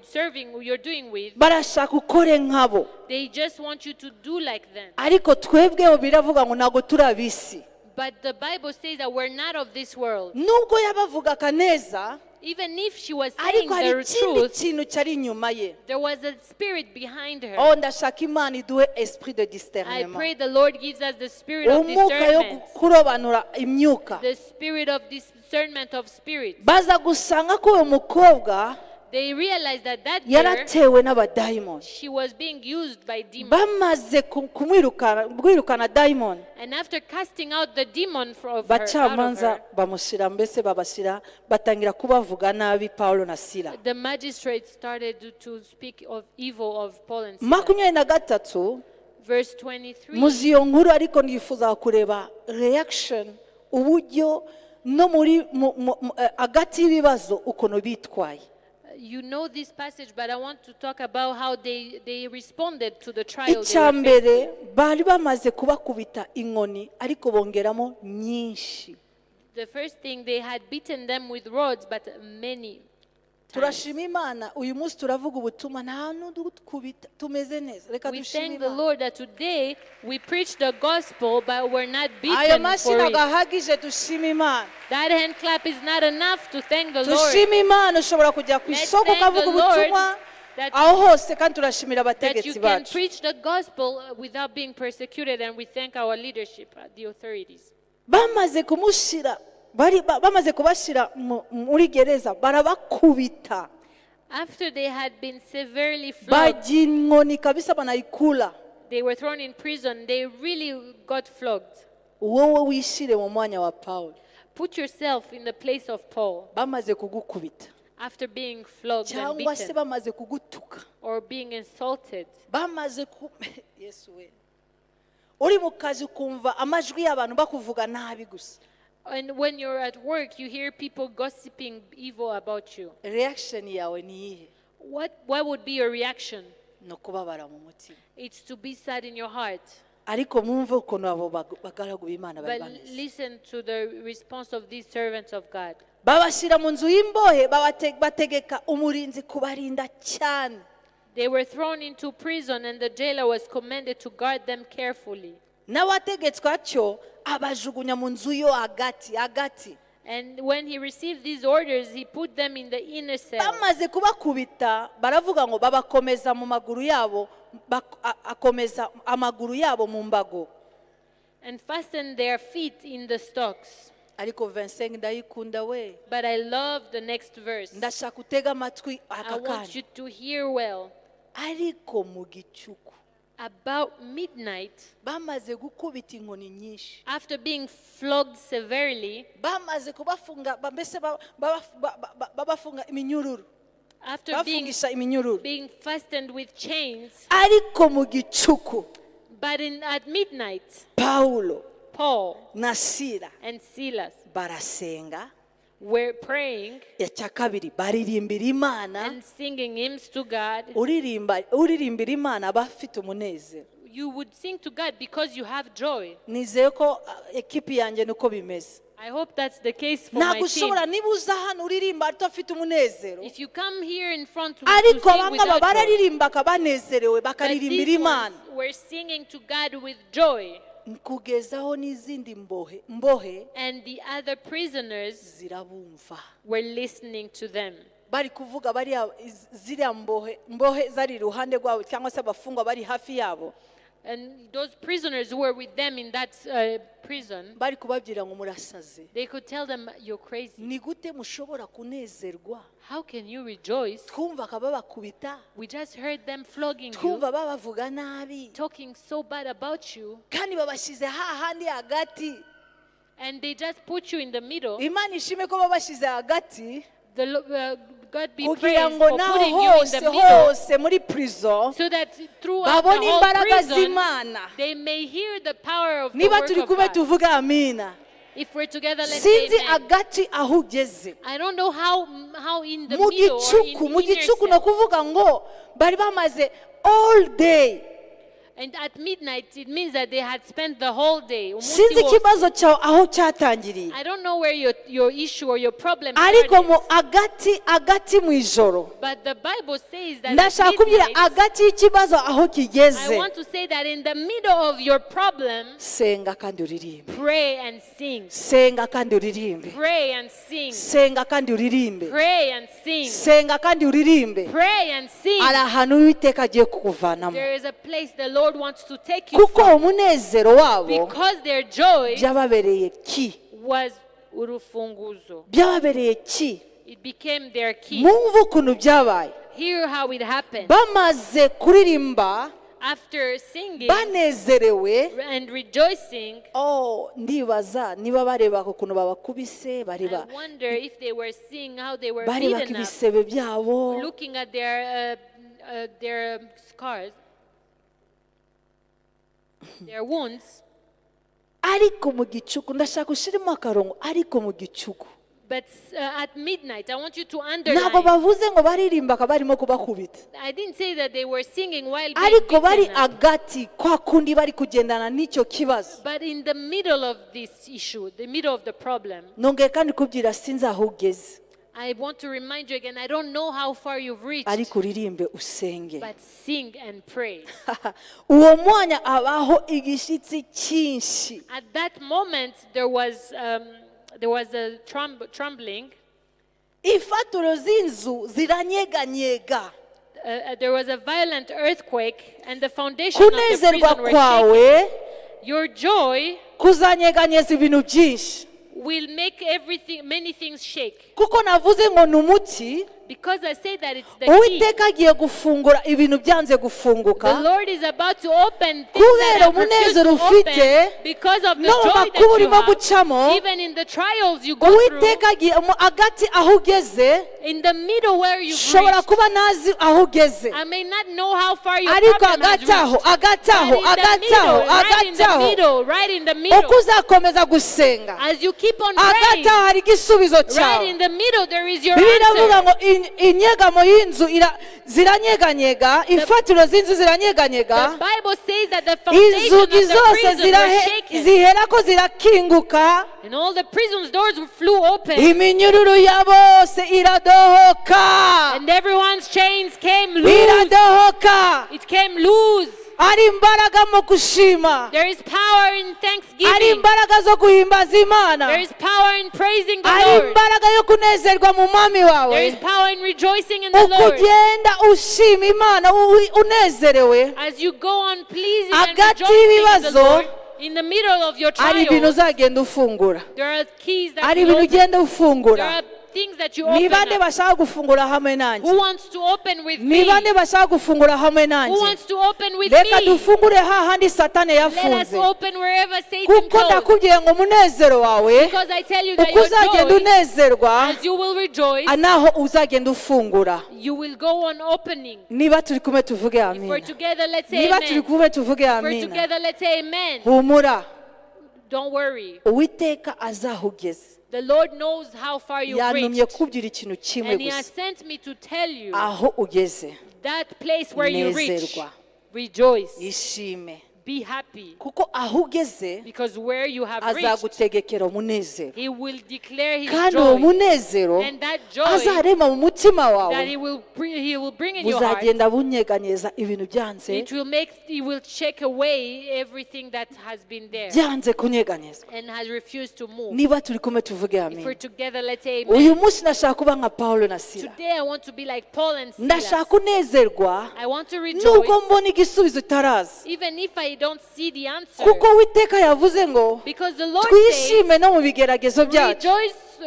doing with. barashaka ukore nkabo They just want you to do like them. ariko twebweho biravuga ngo ntabwo turi ab'isi. But the Bible says that we're not of this world. Nubwo yabavugaga neza Even if she was saying ariko hari the ikindi truth, kintu cyari inyuma ye. there was a spirit behind her. Ndashaka Imana iduhe esprit de I discernement, pray the Lord gives us the spirit of umwuka yo discernment. kurobanura imyuka. The spirit of discernment of spirits. Baza gusanga ko uwo mukobwa They realized that girl, yaratewe n'abadayimoni. she was being used by demons. Bamaze kumwirukana dayimoni, And after casting out the demon from her, bacamanza bamushyira mbese babashyira batangira kubavuga nabi Pawulo na Sila. the magistrates started to speak of evil of Paul and Silas. 23 Verse 23. muzi iyo nkuru ariko nifuza kureba reaction uburyo no muri hagati y'ibibazo ukuntu bitwaye. You know this passage, but I want to talk about how they responded to the trial. They icya were mbere facing. bari bamaze kubakubita inkoni ariko bongeramo nyinshi. The first thing, they had beaten them with rods, but many times. Turashima Imana uyu munsi turavuga ubutumwa nta n'udukubita tumeze neza. Reka We dushime thank the Imana. Lord that today we preach the gospel, but we're not Ayo beaten mashyi for it. nagahagije dushime Imana. That hand clap is not enough to thank the Lord. Dushime Imana ushobora kujya ku Let's isoko thank ukavuga the Lord ubutumwa that- aho hose kandi turashimira That you abategetsi can bacu. preach the gospel without being persecuted, and we thank our leadership, the authorities. Bamaze kumushyira bamaze kubashyira muri gereza barabakubita. After they had been severely flogged, Bajya inkoni kabisa banayikula. they were thrown in prison. They really got flogged. Wowe wishire mu mwanya wa Pawulo. Put yourself in the place of Paul Bamaze kugukubita after being flogged and cyangwa se beaten bamaze kugutuka. or being insulted. Bamaze ku Yesu we. Uri mu kazi ukumva amajwi y'abantu bakuvuga nabi gusa. And when you're at work, you hear people gossiping evil about you. Reaction yawe ni iyihe? What would be your reaction? No kubabara mu mutima. It's to be sad in your heart. Ariko mwumve ukuntu abo bagaragu b'Imana bari But bameze. listen to the response of these servants of God. Babashyira mu nzu y'imbohe bategeka umurinzi kubarinda cyane. They were thrown into prison, and the jailer was commanded to guard them carefully. N'abategetswe atyo abajugunya mu nzu yo hagati. And when he received these orders, he put them in the inner cell. Bamaze kubakubita baravuga ngo babakomeza mu maguru yabo akomeza amaguru yabo mu mbago. And fastened their feet in the stocks. ariko 25 ndayikunda we But I love the next verse. ndashaka utega amatwi I aka want kanya you to hear well. ariko mu gicuku About midnight, bamaze gukubita inkoni nyinshi after being flogged severely, bamaze kubafunga mbese babafunga iminyururu after bafungisha iminyururu being fastened with chains, ariko mu gicuku but at midnight, Paulo Paul na Sila and Silas barasenga were praying icya kabiri baririmbira Imana and singing hymns to God. uririmbira Imana aba afite umunezero You would sing to God because you have joy. nizeye ko ekipi yanjye nuko bimeze I hope that's the case for my ntabwo team. ushobora niba uza hano uririmba utafite umunezero If you come here in front to ariko sing bamwe without joy, bararirimba banezerewe but bakaririmbira these Imana ones were singing to God with joy, kugezaho n'izindi mbohe and the other prisoners zirabumva were listening to them. bari kuvuga ziriya mbohe zari iruhande rwabo cyangwa se abafungwa bari hafi yabo And those prisoners who were with them in that prison, bari kubabwira ngo murasaze they could tell them, you're crazy. ni gute mushobora kunezerwa How can you rejoice? twumvaga babakubita We just heard them flogging you, twumva babavuga nabi talking so bad about you, kandi babashyize hahandi hagati and they just put you in the middle. Imana ishime ko babashyize hagati God be kugira praised ngo for naho putting you in hose the middle, hose muri prison so that throughout the babone whole imbaraga prison, z'Imana they may hear the power of the niba work turi of kumwe God. tuvuge amina If we're together, let's say sinzi amen. agati aho ugeze I don't know how in the mu middle or gicuku in mu inner gicuku ni self. ukuvuga ngo bari bamaze all day And at midnight, it means that they had spent the whole day. sinzi ikibazo cyawe aho cyatangiriye I don't know where your issue or your problem ariko mu started. agati mu ijoro But the Bible says that ndashaka at kubwira midnight, agati y'ikibazo aho I kigeze want to say that in the middle of your problem, senga kandi uririmbe pray and sing. senga kandi uririmbe Pray and sing. senga kandi uririmbe Pray and sing. senga kandi uririmbe Pray and sing. hari ahantu uwiteka agiye kukuvanamo There is a place the Lord wants to take you kuko from, umunezero wabo because their joy byababereye ki was urufunguzo. byababereye ki It became their key. mwumve ukuntu byabaye Hear how it happened. bamaze kuririmba After singing banezerewe and rejoicing, ndibaza niba bareba ukuntu babakubise bareba I wonder if they were seeing how they were bareba beaten up, ibisebe byabo looking at their scars, their wounds. ariko mu gicuku ndashaka ushiremo akarongo ariko mu gicuku But at midnight, I want you to ntabwo underline. bavuze ngo baririmbaga barimo kubakubita I didn't say that they were singing while being ariko bari beaten up, agati kwa kundi bari kugendana n'icyo kibazo but in the middle of this issue, the middle of the problem. nongeye kandi kubwira sinzi aho ugeze I want to remind you again, I don't know how far you've reached, ariko uririmbe usenge but sing and pray. uwo mwanya abaho igishyitsi cyinshi At that moment, there was a trembling. imfaturo z'inzu ziranyeganyega There was a violent earthquake, and the foundation of the kunezerwa prison were shaking. kwawe Your joy kuzanyeganyeza ibintu byinshi will make many things shake. kuko navuze ngo ni umuti Because I say that it's the key. uwiteka agiye gufungura ibintu byanze gufunguka The Lord is about to open things kubera that have refused umunezero to open ufite because of the no mu joy makuba that you urimo have. gucamo Even in the trials you go through, uwiteka agiye agati aho ugeze in the middle where you've ushobora reached, kuba ntazi aho ugeze I may not know how far your ariko problem has agati aho reached. agati aho But in the agati aho middle, right in agati the aho middle, right in the uko middle, uzakomeza gusenga as you keep on agati praying, aho hari igisubizo right cyawe in the middle there is your bibiliya iravuga answer. ngo inyegamo y'inzu ziranyeganyega imfatiro z'inzu ziranyeganyega The Bible says that the foundation of inzugi the zose prison were shaken, ziherako zirakinguka and all the prison's doors flew open, iminyururu ya bose iradohoka and everyone's chains came loose. iradohoka It came loose. ari imbaraga mu gushima There is power in ari thanksgiving. imbaraga zo guhimbaza imana There is power in praising the ari Lord. imbaraga yo kunezerwa mu mwami There wawe is power in rejoicing in the uko Lord. ugenda ushima imana unezerewe As you go on pleasing and hagati rejoicing in the y'ibibazo Lord, In the middle of your hari ibintu trials, uzagenda ufungura, there are keys that hari you ibintu open. ugenda There ufungura. are things that you ni open bande up. bashaka gufungura hamwe nanjye? Who wants to open with ni me? bande bashaka gufungura hamwe Who nanjye? wants to open with reka me? dufungure hahandi satani Let us yafunze, open wherever Satan kuko closed. ndakubwiye ngo umunezero wawe Because I tell you that uko your uzagenda joy, unezerwa as you will rejoice, naho uzagenda ufungura. you will go on opening. niba turi kumwe tuvuge If we're amina, together, let's say niba turi amen. kumwe tuvuge If we're amina. together, let's say amen. humura, Don't worry. uwiteka azahugeze. The Lord knows how far you've yantumye reached. kubwira ikintu kimwe And He has gusa, sent me to tell you aho ugeze that place where you reach, nezerwa, rejoice, ishime, be happy. kuko aho ugeze Because where you have reached, azagutegekera umunezero, He will declare His kandi uwo joy. munezero And that joy azarema mu mutima that wawe He will bring in your heart, buzagenda bunyeganyeza ibintu byanze He will shake away everything that has been there byanze kunyeganyeza. and has refused to move. niba turi kumwe tuvuge If we're amina. together, let's say amen. uyu munsi ndashaka kuba nka Pawulo na Sila, Today I want to be like Paul and Silas. ndashaka kunezerwa I want to nubwo rejoice mbona igisubizo itaraza, even if I don't see the answer. kuko Uwiteka yavuze ngo Because the Lord says, twishime no mu bigeragezo byacu.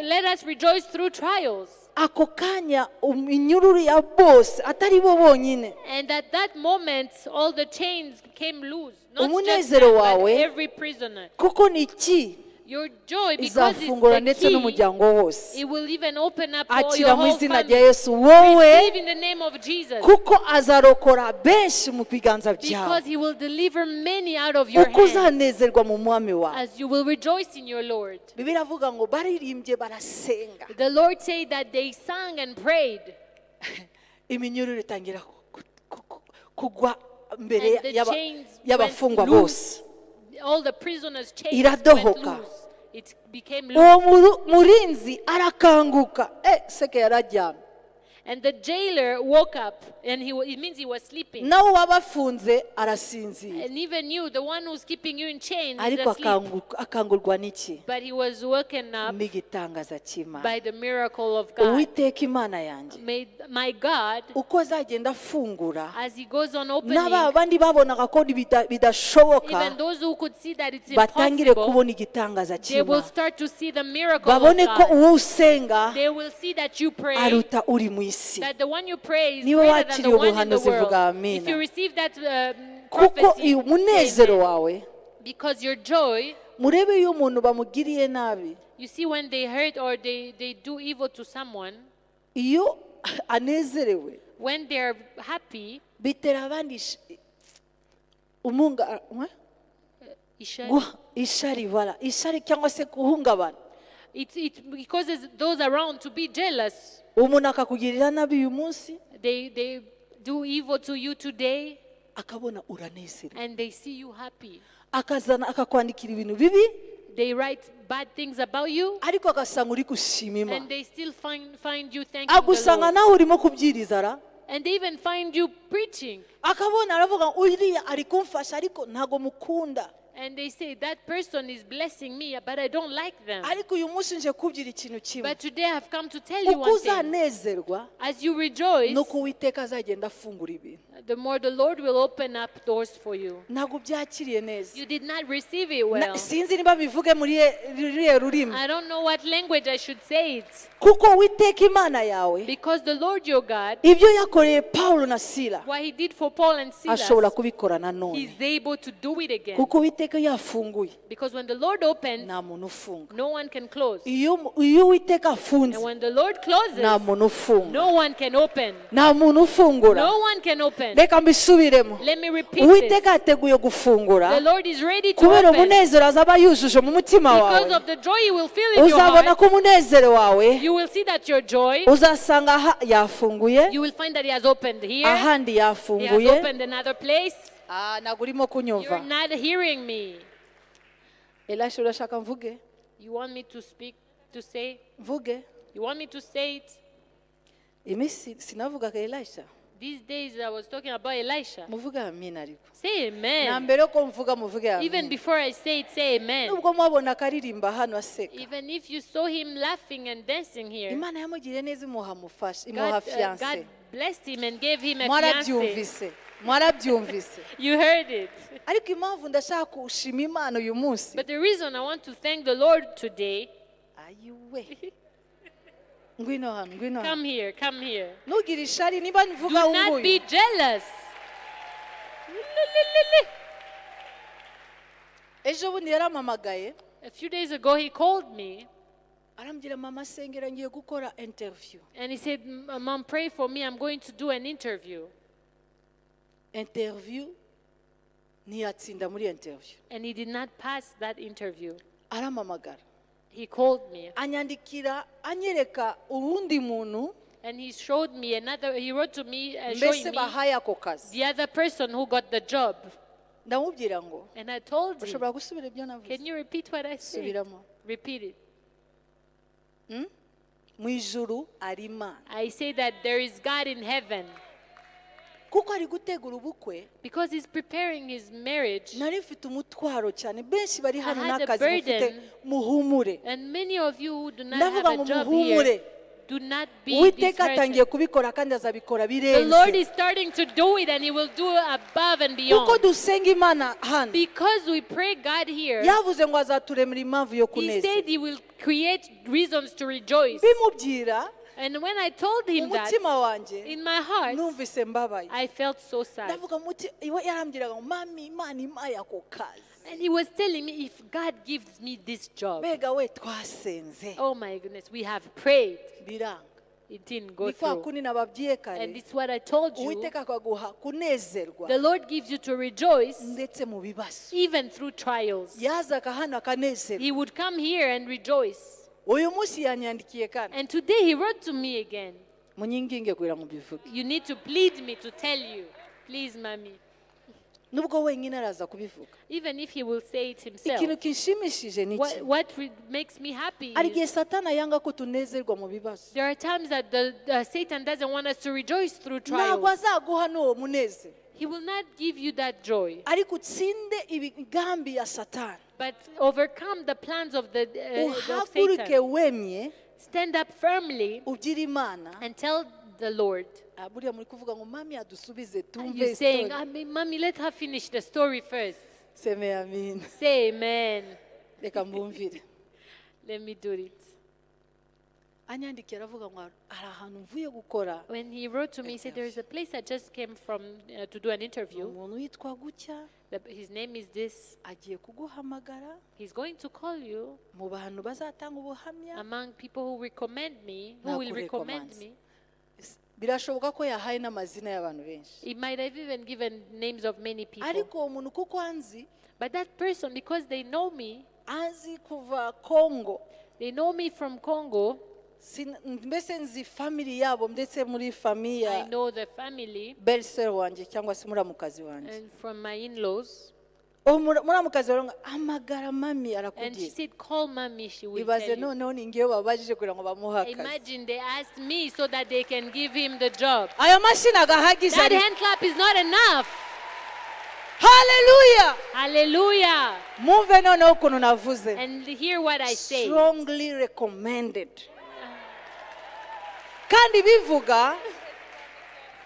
let us rejoice through trials. ako kanya iminyururu ya bose atari bo bonyine, And at that moment, all the chains came loose. Not just Umunezero that, but wawe every prisoner. kuko ni iki Your joy, because it's izafungura the ndetse key, n'umuryango wose. it will even open up all akira your mu whole izina rya family. Yesu wowe, Receive in the name of Jesus. kuko azarokora benshi mu biganza byawe, Because He will deliver many out of your uko hands. uzanezerwa mu mwami wawe. As you will rejoice in your Lord. Bibiliya avuga ngo baririmbye barasenga, The Lord said that they sang and prayed. iminyururu itangira kugwa mbere And the chains y'abafungwa went bose. All the prisoners' chains Iradohoka. went loose. It became uwo loose. murinzi arakanguka, seke yararyamye, And the jailer woke up, and it means he was sleeping. nawe wabafunze arasinzira, And even you, the one who's keeping you in chains, is ariko asleep. akangurwa n'iki? But he was woken up n'igitangaza cy'Imana. by the miracle of God. Uwiteka Imana yanjye May my God, uko azagenda afungura, as He goes on opening, n'aba bandi babonaga ko bidashoboka even those who could see that it's batangire impossible, kubona igitangaza they will cy'Imana, start to see the miracle of babone ko God. uwo usenga They will see that you pray, aruta uri mu isi. that the one you pray is Niba greater than the wakiriye one in the ubuhanuzi vuga world. amina. If you receive that kuko prophecy, umunezero amen. wawe, Because your joy, murebe iyo umuntu bamugiriye nabi, you see, when they hurt or they do evil to someone, iyo anezerewe when they're happy, bitera abandi ishari bara ishari cyangwa se guhungabana. it causes those around to be jealous. umuntu akakugirira nabi uyu munsi, They do evil to you today, akabona uranezerewe, and they see you happy. akazana akakwandikira ibintu bibi, They write bad things about you, ariko agasanga uri gushima and Imana, they still find you thanking the agusanga Lord. nawe urimo kubyiriza ra, And they even find you preaching. akabona aravuga uriya ari kumfasha ariko ntago mukunda, And they say, that person is blessing me, but I don't like them. ariko uyu munsi nje kubwira ikintu kimwe, But today I have come to tell you uko one thing. uzanezerwa As you rejoice, nuko Uwiteka azagenda afungura ibintu. the more the Lord will open up doors for you. Ntabwo byakiriye neza. You did not receive it well. Sinzi niba bivuge muri ruriya rurimi, I don't know what language I should say it. kuko Uwiteka Imana yawe Because the Lord your God, ibyo yakoreye Pawulo na Sila what He did for Paul and Silas, ashobora kubikora nanone, He's able to do it again. kuko Uwiteka yafunguye Because when the Lord opens, nta muntu ufunga, no one can close. iyo Uwiteka afunze And when the Lord closes, nta muntu ufunga, no one can open. nta muntu ufungura. No one can open. Reka mbisubiremo, Let me repeat Uwiteka this. yateguye gufungura The Lord is ready to kubera open. umunezero azaba yujuje mu mutima Because wawe. of the joy you will feel in your Uzabona heart, ko umunezero wawe you will see that your joy, uzasanga yafunguye, you will find that He has opened here, ahandi He has yafunguye. opened another place. Ntabwo urimo kunyumva. You're not hearing me. Elisha urashaka mvuge? You want me to speak, to say? Mvuge? You want me to say it? Iminsi sinavugaga Elisha. These days I was talking about Elisha. muvuge amina ariko Say na amen. mbere ko mvuga muvuge Even amina before I say it, say amen. nubwo mwabona akaririmba hano aseka Even if you saw him laughing and dancing here, imana yamugiriye neza imuha mufasha God, imuha fiance God blessed him and gave him a fiancé. mwarabyumvise mwarabyumvise You heard it. ariko impamvu ndashaka gushima imana uyu munsi But the reason I want to thank the Lord today, ayiwe ngwino hano ngwino hano come here, come here. ntugire ishari niba Do mvuga not nguyu be jealous. ejo bundi yarampamagaye A few days ago, he called me arambwira mama sengera ngiye gukora interview and he said, Mom, pray for me. I'm going to do an interview. interview ntiyatsinda muri interview And he did not pass that interview. arampamagara He called me anyandikira anyereka uwundi muntu and he showed me another, he wrote to me showing mbese me bahaye ako kazi the other person who got the job. ndamubwira ngo And I told him, ushobora gusubira ibyo navuze can you repeat what I said? subiramo Repeat it. mu ijuru ari imana I say that there is God in heaven kuko ari gutegura ubukwe because he's preparing his marriage. nari mfite umutwaro cyane benshi bari hano had a n'akazi mufite burden. muhumure And many of you who do not ndavuga have ngo a job muhumure here, do not be uwiteka atangiye disheartened. kubikora kandi azabikora The Lord birenze is starting to do it and he will do above and kuko beyond. dusenga imana hano Because we pray God here, yavuze ngo azaturemera impamvu yo he kunezerwa said he will create reasons to rejoice. bimubwira And when I told him that, umutima wanjye in my heart, numvise mbabaye I felt so sad. ndavuga muti iwe yarambwiraga ngo mami imana impaye ako kazi And he was telling me, if God gives me this job, mbega we twasenze oh my goodness, we have prayed. biranga It didn't go ni kwa through. kundi nababwiye And kare it's what I told you. uwiteka akaguha kunezerwa The Lord gives you to rejoice ndetse mu bibazo even through trials. yazaga hano akanezerwa He would come here and rejoice. uyu munsi yanyandikiye kandi And today he wrote to me again. munyinginge kugira ngo mbivuge You need to plead me to tell you. Please, mommy. nubwo wenyine araza kubivuga Even if he will say it himself. ikintu kinshimishije ni iki What makes me happy hari igihe is satana yanga ko tunezerwa mu bibazo there are times that Satan doesn't want us to rejoice through ntabwo trials. azaguha n'uwo munezero He will not give you that joy, ariko utsinde imigambi ya satani but overcome the plans of uhaguruke Satan. wemye Stand up firmly ugira imana and tell the Lord. buriya muri kuvuga ngo mami adusubize You're tumve saying, story Mommy, let her finish the story first. seme amina Say amen. reka mbumvire Let me do it. anyandikira aravuga ngo hari ahantu mvuye gukora When he wrote to me, he said, there is a place I just came from to do an interview. umuntu witwa gutya His name is this. agiye kuguhamagara He's going to call you mu bantu bazatanga ubuhamya among people who recommend me, who will recommend me. birashoboka ko yahaye n'amazina y'abantu benshi He might have even given names of many people. ariko uwo muntu kuko anzi But that person, because they know me kuva Congo they know me from Congo. mbese nzi family yabo ndetse muri I famiya know the family belle wanjye cyangwa se muramukazi wanjye and from my in-laws. muramukazi wawe amagara mami And she arakubwira said, call mommy, she will ibaze tell you. noneho ni ngewe babajije kugira ngo bamuhe akazi Imagine they asked me so that they can give him the job. ayo mashini agahagije That hand clap is not enough. haleluya Hallelujah. mwumve noneho ukuntu navuze And hear what I say. strongly recommended kandi bivuga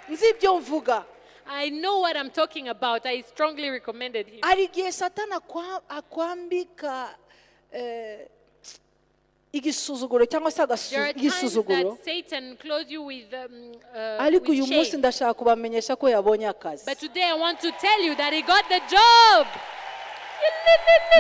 nzi ibyo mvuga I know what I'm talking about. I strongly recommended him. hari igihe satana akwambika igisuzuguro cyangwa se There are times igisuzuguro that Satan clothes you with ariko uyu munsi shame. ndashaka kubamenyesha ko yabonye akazi But today I want to tell you that he got the job.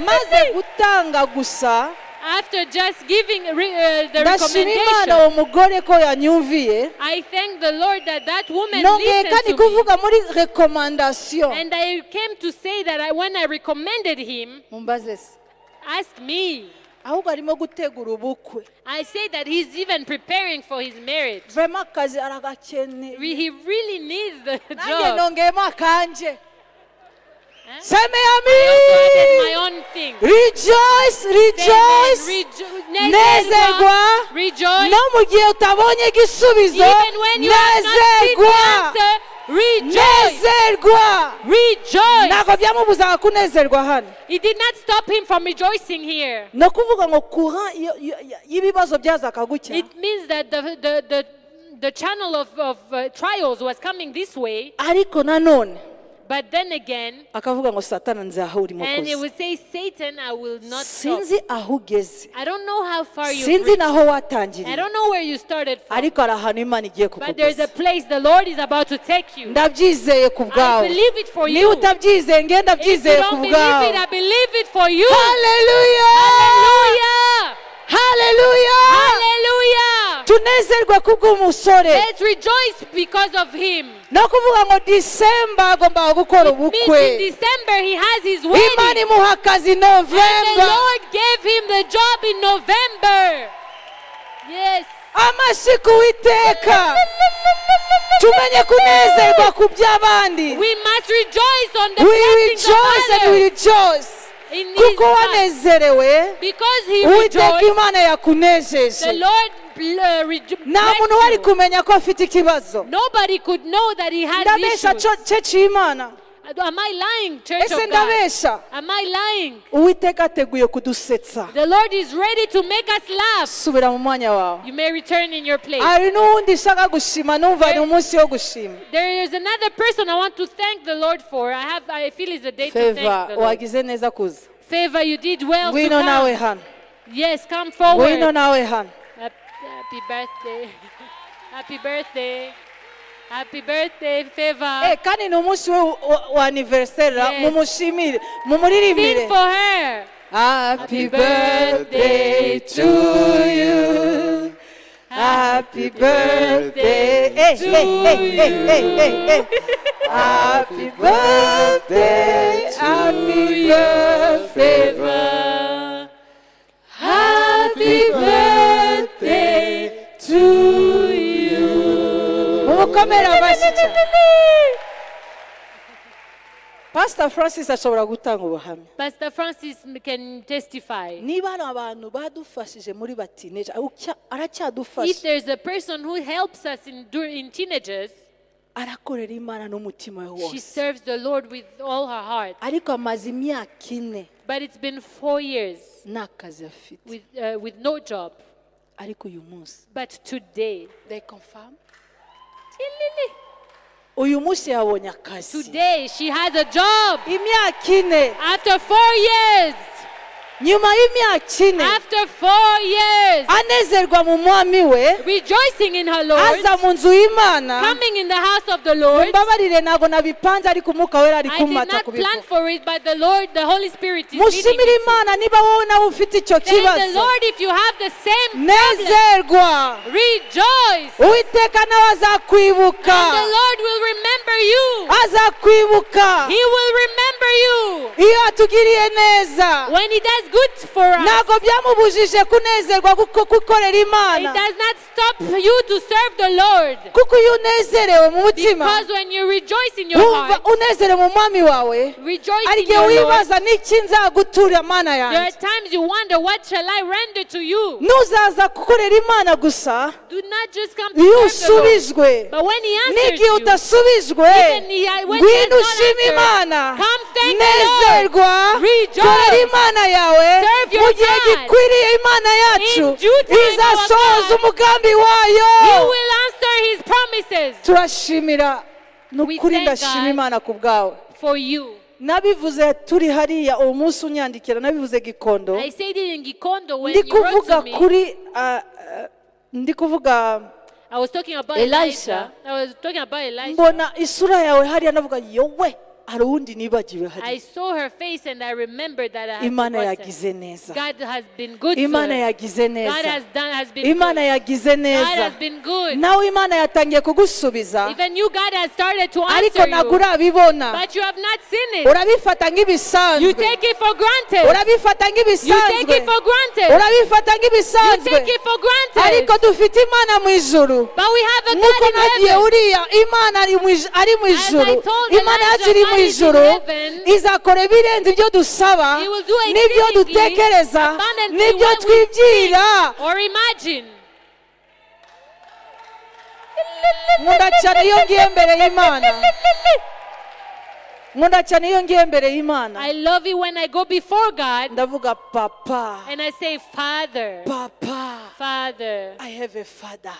maze gutanga gusa After just giving the ndashima imana recommendation, uwo mugore ko yanyumviye I thank the Lord that that woman nongeye listened kandi to me. kuvuga muri rekomandasiyo And I came to say that when I recommended him, mumbaze se ask me. ahubwo arimo gutegura ubukwe I say that he's even preparing for his marriage. vema akazi aragakeneye He really needs the nanjye job. nongeyemo akanje Huh? seme I also added my yami own thing. rejoice rejoice Nezerwa, rejoice. no mu gihe utabonye igisubizo Even when you have not seen the nezerwa answer, Rejoice. nezerwa Rejoice. ntabwo byamubuzaga kunezerwa hano It did not stop him from rejoicing here. ni ukuvuga ngo courant y'ibibazo byazaga gutya It means that the channel of trials was coming this way, ariko nanone but then again, akavuga ngo satana nzaho uri and it mukozi would say, Satan, I will not stop. sinzi aho ugeze I don't know how far you've sinzi reached. naho I watangiriye don't know where you started from. ariko hari ahantu imana igiye But there's a kukugeza place the Lord is about to take you. ndabyizeye ku I bwawe believe it for niba you. utabyizeye nge If you ndabyizeye ku don't believe it, bwawe I believe it for you. haleluya Hallelujah! haleluya Hallelujah! tunezerwe kubw'umusore Let's rejoice because of him. no kuvuga ngo disemba agomba gukora It means in ubukwe December he has his imana wedding. imuha akazi And the novemba Lord gave him the job in November. Yes. amashyi ku witeka tumenye kunezerwa ku by'abandi We must rejoice on the we blessings rejoice of and we others. rejoice In his kuko life. wanezerewe Because he uwiteka rejoiced, imana the yakunejeje Lord nta muntu wari blessed you. kumenya ko afite ikibazo Nobody could know that he has ndabesha issues. cece y'imana Am I lying, Church ese of God? ndabesha Am I lying? uwiteka ateguye kudusetsa The Lord is ready to make us laugh. subira mu mwanya wawe You may return in your place. hari n'uwundi nshaka gushima numva ni umunsi wo gushima There is another person I want to thank the Lord for. I feel it's a day to feva thank the Lord. wagize neza kuza Favor, you did well to ngwino nawe come. hano Yes, come forward. ngwino nawe hano Happy birthday. Happy birthday. Happy birthday, Favor. kandi ni umunsi we wa aniveriseri Yes. mumushimire Sing mumuririmbire for her. happy birthday to you happy birthday hey, to hey, hey, hey, hey, hey, hey. happy birthday happy birthday Favor. happy birthday to you mumukomere amashyi cyane Pastor Francis ashobora gutanga ubuhamya Pastor Francis can testify. niba hari abantu badufashije muri batineje If aracyadufasha there's a person who helps us in teenagers, arakorera imana n'umutima we she wose serves the Lord with all her heart. ariko amaze imyaka ine But it's been 4 years nta kazi afite with no job. ariko uyu munsi But today, they confirm uyu munsi yabonye akazi today she has a job. imyaka ine After 4 years, nyuma y'imyaka ine after 4 years, anezerwa mu mwami we rejoicing in her Lord, aza mu nzu y'imana coming in the house of the Lord. mumbabarire ntabwo nabipanze ariko umwuka wera ari I did kumata not kubivuga plan for it, but the Lord, the Holy Spirit is leading mushimire me to. imana niba wowe nawe ufite icyo Thank the kibazo Lord if you have the same problem. nezerwa Rejoice. uwiteka nawe azakwibuka And the Lord will remember you. azakwibuka He will remember you. iyo atugiriye neza When He does good for us, ntabwo byamubujije kunezerwa kuko gukorera it imana does not stop you to serve the Lord. kuko iyo unezerewe mu mutima Because when you rejoice in your wumva heart, unezerewe mu mwami wawe rejoice hari in igihe your Lord, wibaza n'iki nzagutura mana there are yanjye times you wonder, what shall I render to you? ntuzaza gukorera imana gusa Do not just come iyo to serve the Lord. usubijwe But when He answers n'igihe you, udasubijwe even when He has ngwino not ushima answered, imana come thank the nezerwa Lord. Rejoice. korera imana yawe Serve your mu gihe God. gikwiriye imana yacu In due time, izasohoza our God. umugambi He wayo will answer His promises turashimira ni We ukuri thank ndashima God. imana ku bwawe for you. nabivuze turi hariya uwo munsi unyandikira nabivuze gikondo I said it in Gikondo when ndi you wrote kuvuga to me. kuri ndi kuvuga I was talking about Elisha. Elijah. I was talking about Elijah. mbona isura yawe hariya navuga yowe hari uwundi nibagiwe I hariya saw her face and I remembered that I had imana forgotten. yagize neza God has been good to imana her. yagize God neza has been imana good. yagize God neza has been good. nawe imana yatangiye kugusubiza Even you, God has started to ariko answer ntabwo you, urabibona but you have not seen it. urabifata You nk'ibisanzwe take it for granted. urabifata You take nk'ibisanzwe it for granted. urabifata You nk'ibisanzwe take it for granted. ariko dufite imana mu ijuru But we have a nk'uko God in nagiye heaven. uriya imana ari mu ijuru I told imana Elijah, yacu iri mu God is in ijuru heaven. izakora ibirenze ibyo dusaba He will do n'ibyo exceedingly, dutekereza abundantly n'ibyo what we twibwira or imagine. nkunda cyane iyo ngiye mbere y'Imana nkunda cyane iyo ngiye mbere y'Imana I love it when I go before God ndavuga papa and I say, Father, papa Father, I have a father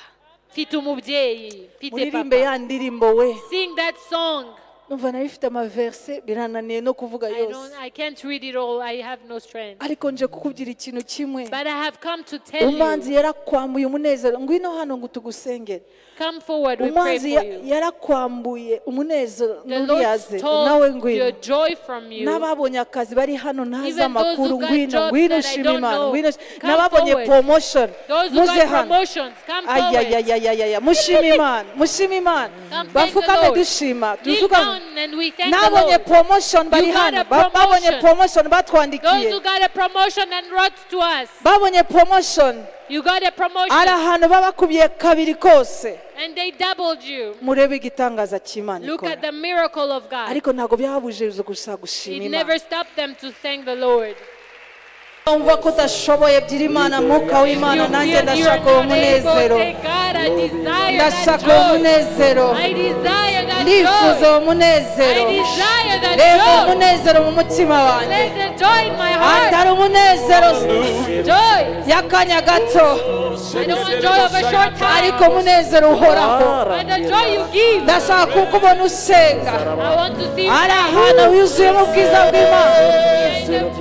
mfite umubyeyi, mfite muririmbe papa. ya ndirimbo we Sing that song. numva nayo ifite amaverse birananiye no kuvuga yose I can't read it all. I have no strength. ariko nje kukubwira ikintu kimwe But I have come to tell umanzi you, yarakwambuye umunezero ngwino hano ngo tugusengere come forward, we pray umanzi for you. yarakwambuye umunezero The Lord ntuyaze nawe stole your ngwino joy from you. n'ababonye akazi bari hano ntazi Even those amakuru who got ngwino jobs ngwino that I ushima don't Imana know, ngwino come n'ababonye forward. promotion Those who muze got hano promotions, come forward. ayayayayaya mushima Imana mushima Imana Come thank the bafukame Lord. dushima Kneel tuvuga down and we thank the n'abonye Lord. promotion bari You got hano a promotion. babonye promotion Those batwandikiye who got a promotion and wrote to us, babonye promotion you got a ari promotion ahantu babakubiye kabiri kose and they doubled you. murebe igitangaza cy'Imana Look ikora at the miracle of God. ariko ntabwo byabujije gusa gushima It Imana never stopped them to thank the Lord. umva ko udashoboye byira Imana mwuka w'Imana You nanjye feel ndashaka you're uwo not able, munezero say, God, I desire ndashaka uwo that joy. munezero I desire that ndifuza joy. uwo munezero I desire that reba joy. umunezero mu mutima wanjye Let the joy in my heart. atari umunezero Joy. y'akanya gato I don't want joy of a short ariko time. umunezero uhoraho But the joy you give. ndashaka kuko ubona usenga I want to see ari you. ahantu wuzuyemo ubwiza bw'Imana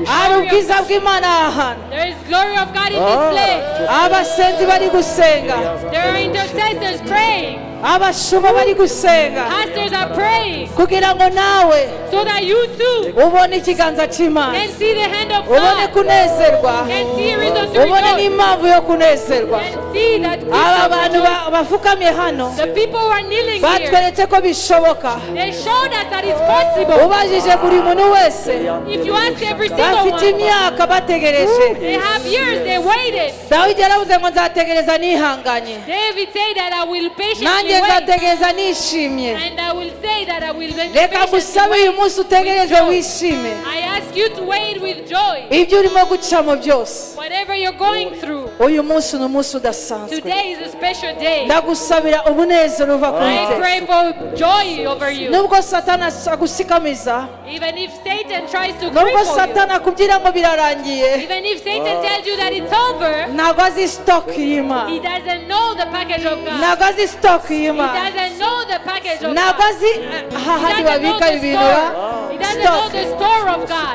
hari There ubwiza bw'Imana aha hantu is glory of God in this place. abasenzi bari gusenga There are intercessors praying. abashumba bari gusenga Pastors are praying. kugira ngo nawe So that you too ubone ikiganza cy'Imana can see the hand of ubone God. kunezerwa Can see a reason to ubone rejoice. n'impamvu yo kunezerwa And see that aba bantu reason. bafukamiye hano The people who are kneeling here, batweretse ko bishoboka they showed us that it's possible. ubajije buri muntu wese If you ask every single bafite one, imyaka bategereje they have years, they waited. dawidi yaravuze ngo nzategereza nihanganye David said that I will patiently nanjye wait. nzategereza nishimye And I will say that I will reka patiently ngusabe wait. uyu munsi utegereze wishime I ask you to wait with joy. ibyo urimo gucamo byose Whatever you're going through, uyu munsi ni umunsi udasanzwe today is a special day. ndagusabira umunezero uva ku I Uwiteka. pray for joy over you. nubwo satani agusikamiza Even if Satan tries to nubwo cripple you, satani akubwira ngo birarangiye even if Satan tells you that it's over, ntabwo azi sitoke he y'Imana doesn't know the package of God. ntabwo azi sitoke He y'Imana doesn't know the package of ntabwo God. azi He hahandi doesn't know babika the ibintu store. He doesn't know sitoke the store of God.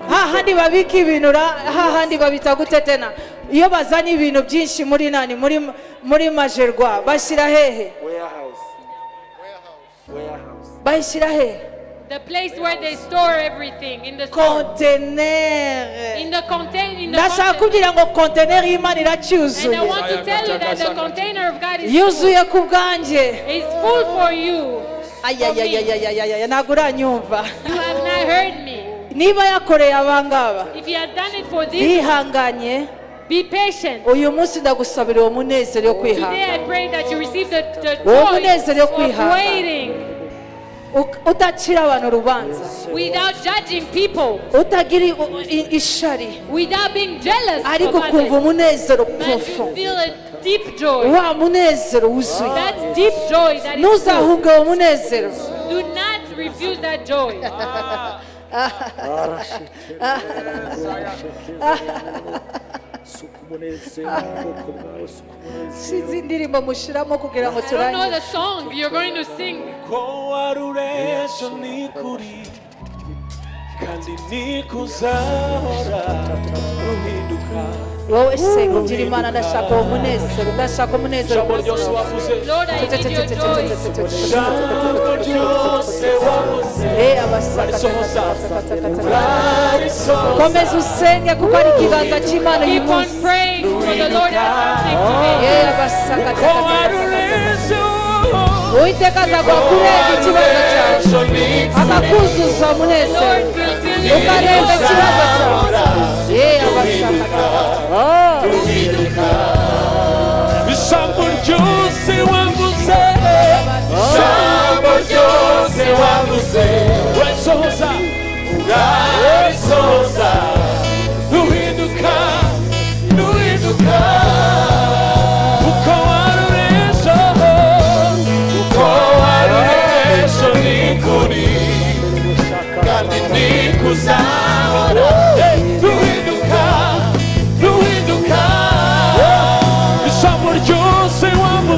hahandi babika ibintu hahandi babita gute tena iyo bazanye ibintu byinshi muri nani muri majerwa bashyira hehe bayishyira hehe The place where they store everything in the store. kontenere In the container. ndashaka kubwira ngo konteneri y'Imana And I iracyuzuye want to tell you that the container of God is yuzuye ku bwanjye full for you. ayayayayayaya ntabwo uranyumva You have not heard me. niba yakoreye abangaba If he has done it for this, bihanganye be patient. uyu munsi ndagusabira uwo munezero wo Today I kwihangana pray that you receive the Uwo joy munezero wo of kwihangana. waiting udacira abantu urubanza without judging people, utagira ishari without being jealous ariko of kumva others. umunezero But you profound feel a deep joy. wa munezero wuzuye That deep joy that is full. ntuzahunge uwo munezero Do not refuse that joy. sinzi indirimbo mushyiramo kugira ngo I don't know turangize the song you're going to sing. ko waruresho ni kuri kandi nikuzahora ruhinduka wowe senga ugira Imana ndashaka uwo munezero ndashaka umunezero ijambo ryose wavuze Lord, I need your joy. ijambo ryose wavuze komeza usenge kuko ari ikiganza cy'Imana uyu Keep on munsi praying for the Lord has something to ko waruresho uwiteka azaguha kurenga ikibazo cyawe akakuzuza Lord, umunezero will fill you ukarenga with ikibazo cyawe ijambo ryose wavuze ijambo ryose wavuze urasohoza urasohoza ruhinduka ruhinduka uko waruresho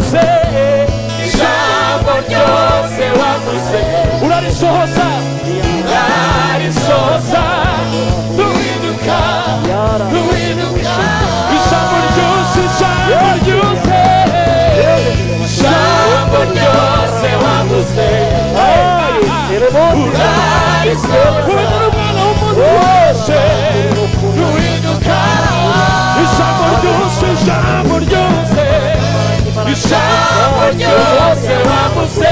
wavuze ijambo ryose wavuze urarisohoza urarisohoza duhinduka duhinduka ijambo ryose ijambo ryose wavuze urarisohoza umwana w'umuntu wese duhinduka ijambo ryose ijambo ryose wavuze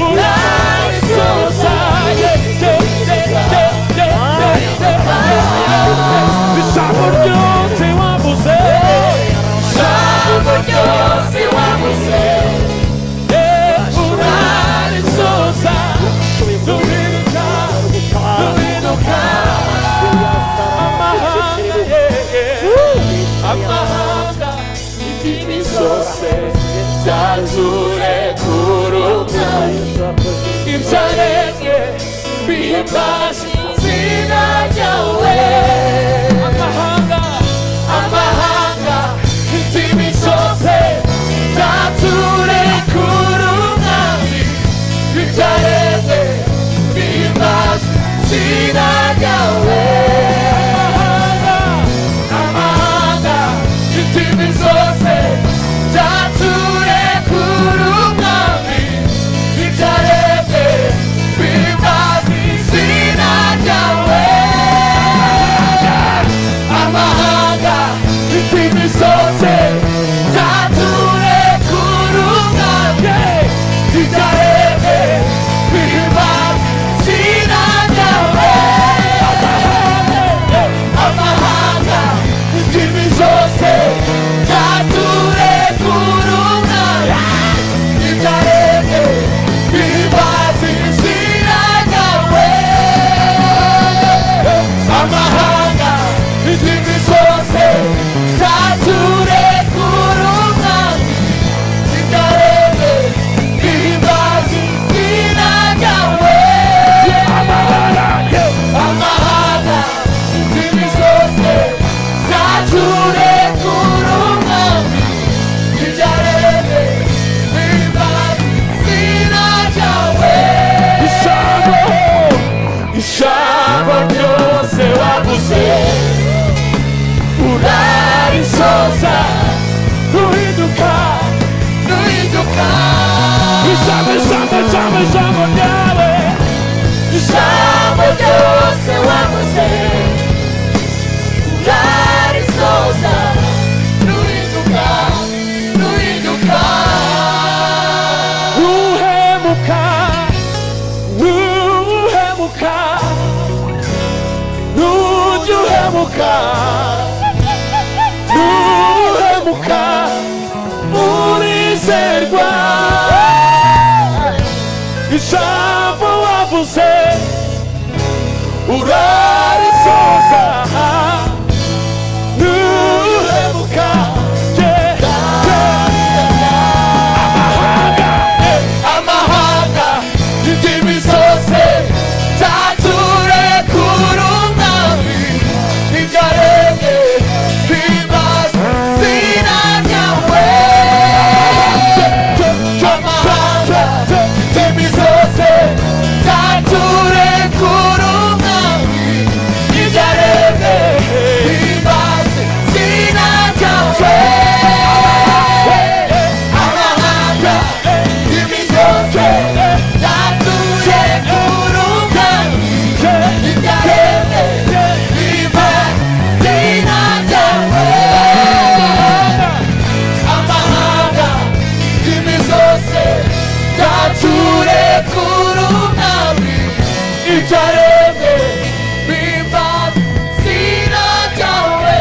urarisohoza ijambo ryose wavuze ijambo ryose wavuze urarisohoza duhinduka duhinduka amahanga indimi zose zazure kurumwa ibyaremwe bihimbaza izina ryawe amahanga indimi zose zazure kurumwa ibyaremwe bihimbaza izina ryawe indimi zose zature kuri umwami ibyaremwe bihimbaza izina ryawe amahanga indimi zose zature kuri umwami ibyaremwe bihimbaza izina ryawe amahanga indimi zose zature kuri umwami ibyaremwe bihimbaza izina ryawe amahanga indimi zose zature kuri umwami ibyaremwe bihimbaza izina ryawe amahanga indimi zose zature kuri umwami ibyaremwe bihimbaza izina ryawe ijambo ryose wavuze urarisohoza duhinduka duhinduka ijambo ryawe ijambo ryose wavuze urarisohoza duhinduka duhinduka uhemuka nuhemuka urizerwa ijambo wavuze urarisohoza nuhemuka amahanga indimi zose zature kuri umwami ibyaremwe bihimbaza izina ryawe amahanga indimi zose zature kuri umwami ibyaremwe bihimbaza izina ryawe amahanga indimi zose zature kuri umwami ibyaremwe bihimbaza izina ryawe amahanga indimi zose zature kuri umwami ibyaremwe bihimbaza izina ryawe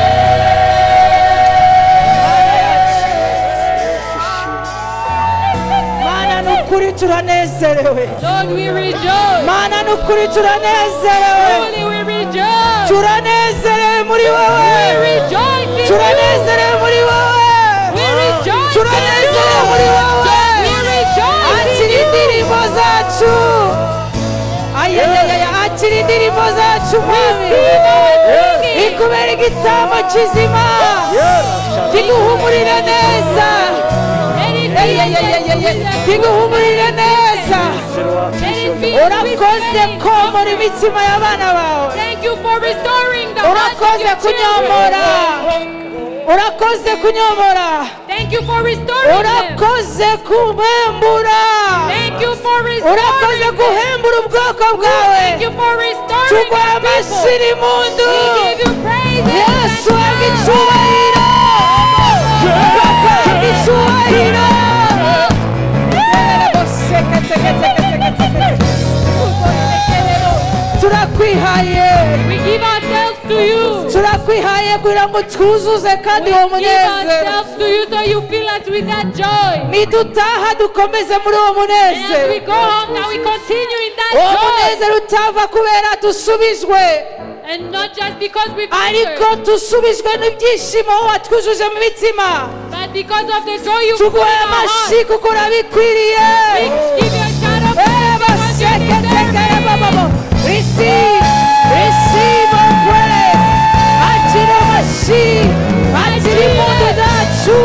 mana nukuri turanezerewe Lord, we rejoice. mana nukuri turanezerewe Holy, we rejoice. turanezerewe muri We wowe rejoice in you. turanezerewe muri wowe We rejoice turanezerewe in muri you. wowe We rejoice in akira you. indirimbo zacu ayayaya akira indirimbo zacu mwami ikubera igitambo kizima kiguhumurira neza iguhumurire neza urakoze komora imitima y'abana bawe Thank you for restoring the hearts of urakoze your kunyomora children. urakoze kunyomora Thank you for restoring them. urakoze kubembura Thank you for urakoze restoring them. guhembura ubwoko bwawe Thank you for restoring tugwa your people. amashyi mundu We give you praise. yesu agicyubahiro agicyubahiro turakwihaye We give ourselves to you. turakwihaye kugira ngo twuzuze kandi uwo Give munezero ourselves to you so you fill us with that joy. nidutaha dukomeze muri uwo And as we munezero go home, now we continue in that uwo joy. munezero utava kubera dusubijwe And not just because we've ariko answered, dusubijwe n'ibyishimo watwujuje mu mitima but because of the joy you put in tuguhe our hearts. amashyi kuko urabikwiriye We give you a shout of receive our praise akira amashyi akira impundu zacu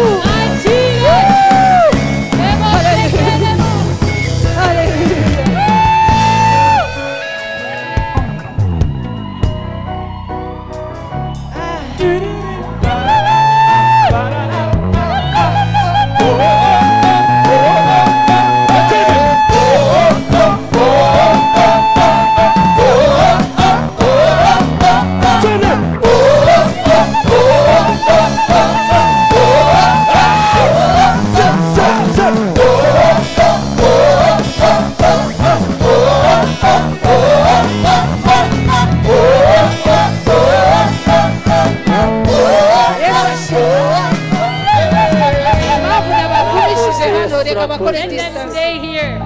Let them stay here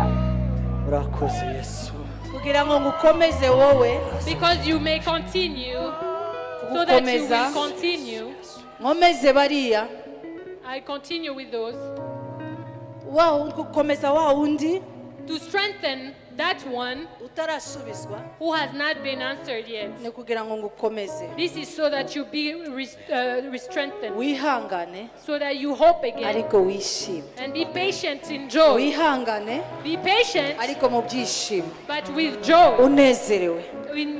urakoze yesu kugira ngo ngukomeze wowe because you may continue, so that you will continue. nkomeze bariya I continue with those gukomeza wa wundi to strengthen that one utarasubizwa who has not been answered yet. ni kugira ngo ngukomeze This is so that you be strengthened, wihangane so that you hope again ariko wishime and be patient in joy. wihangane Be patient, ariko mu byishimo but with joy. unezerewe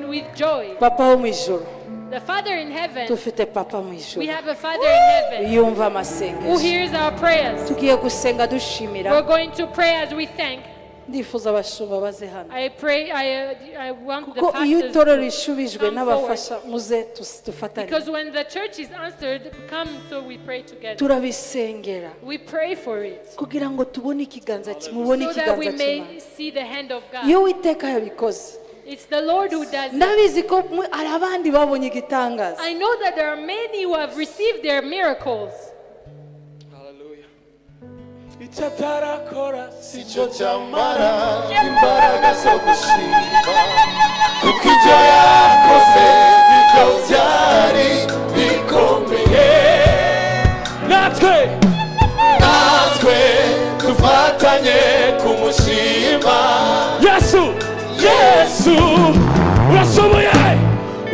With joy. papa wo mu ijoro The Father in heaven, dufite papa mu we ijoro have a Father in heaven yumva who amasengesho hears our prayers. tugiye gusenga dushimira We're going to pray as we thank. ndifuza abashumba baze hano I pray, I want the kuko iyo pastors itorero to rishubijwe come n'abafasha muze dufatanye because when the church is answered, come so we pray together. turabisengera We pray for it kugira ngo tubone ikiganza mubone so that we ikiganza may cy'Imana see the hand of God. iyo witeka yabikoze It's the Lord who does it. ndabizi ko hari abandi babonye igitangaza I know that there are many who have received their miracles. icyo atarakora si icyo cyamara imbaraga zo gushima kuko ibyo yakoze nibyo byari bikomeye natwe dufatanye kumushima yesu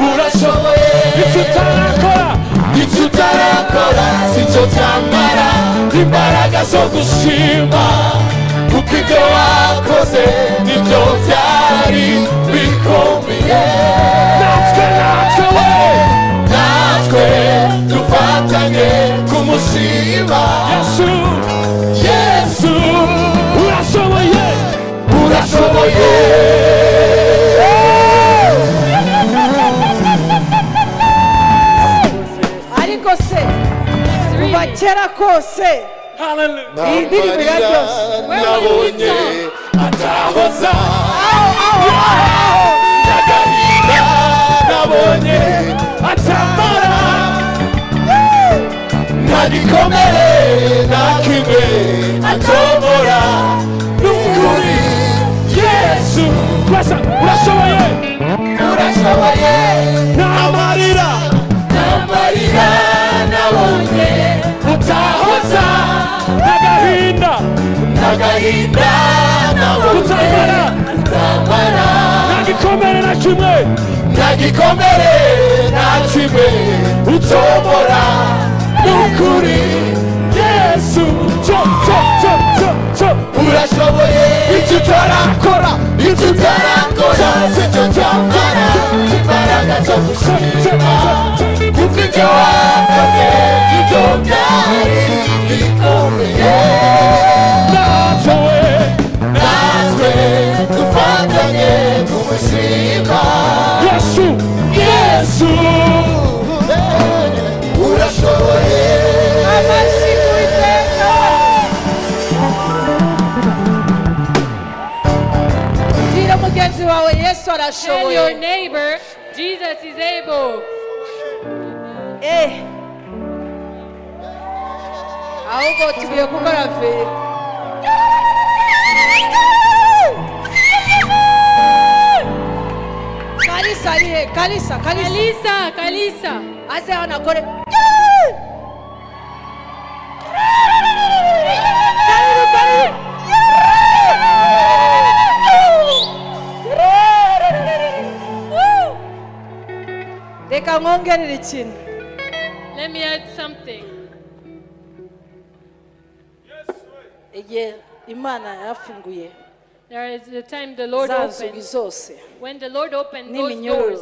urashoboye icyo utarakora si icyo cyamara imbaraga zo gushima kuko ibyo wakoze nibyo byari bikomeye natwe dufatanye kumushima yesu urashoboye ariko se kuva kera kose iyi ndirimbo iraryoshye nabonye atahoza n'agahinda nabonye atamara nta gikomere nta kimwe atobora n'ukuri yesu urashoboye n'amarira nabonye utahoza n'agahinda nabonye utamara nta gikomere na kimwe utobora n'ukuri yesu kuko ibyo wakoze ibyo byari bikomeye natwe dufatanye kumushima Yesu urashoboye Bwira mugenzi wawe Yesu Tell your arashoboye. neighbor, Jesus is able. Ahubwo tugiye gukora feri. Kalisa arihe? Kalisa. Kalisa. Aze hano akore. Reka nkongerere ikintu. Let me add something. Igihe Imana yafunguye There is a time the Lord za nzugi opened. zose, When the Lord opened those N'iminyururu. doors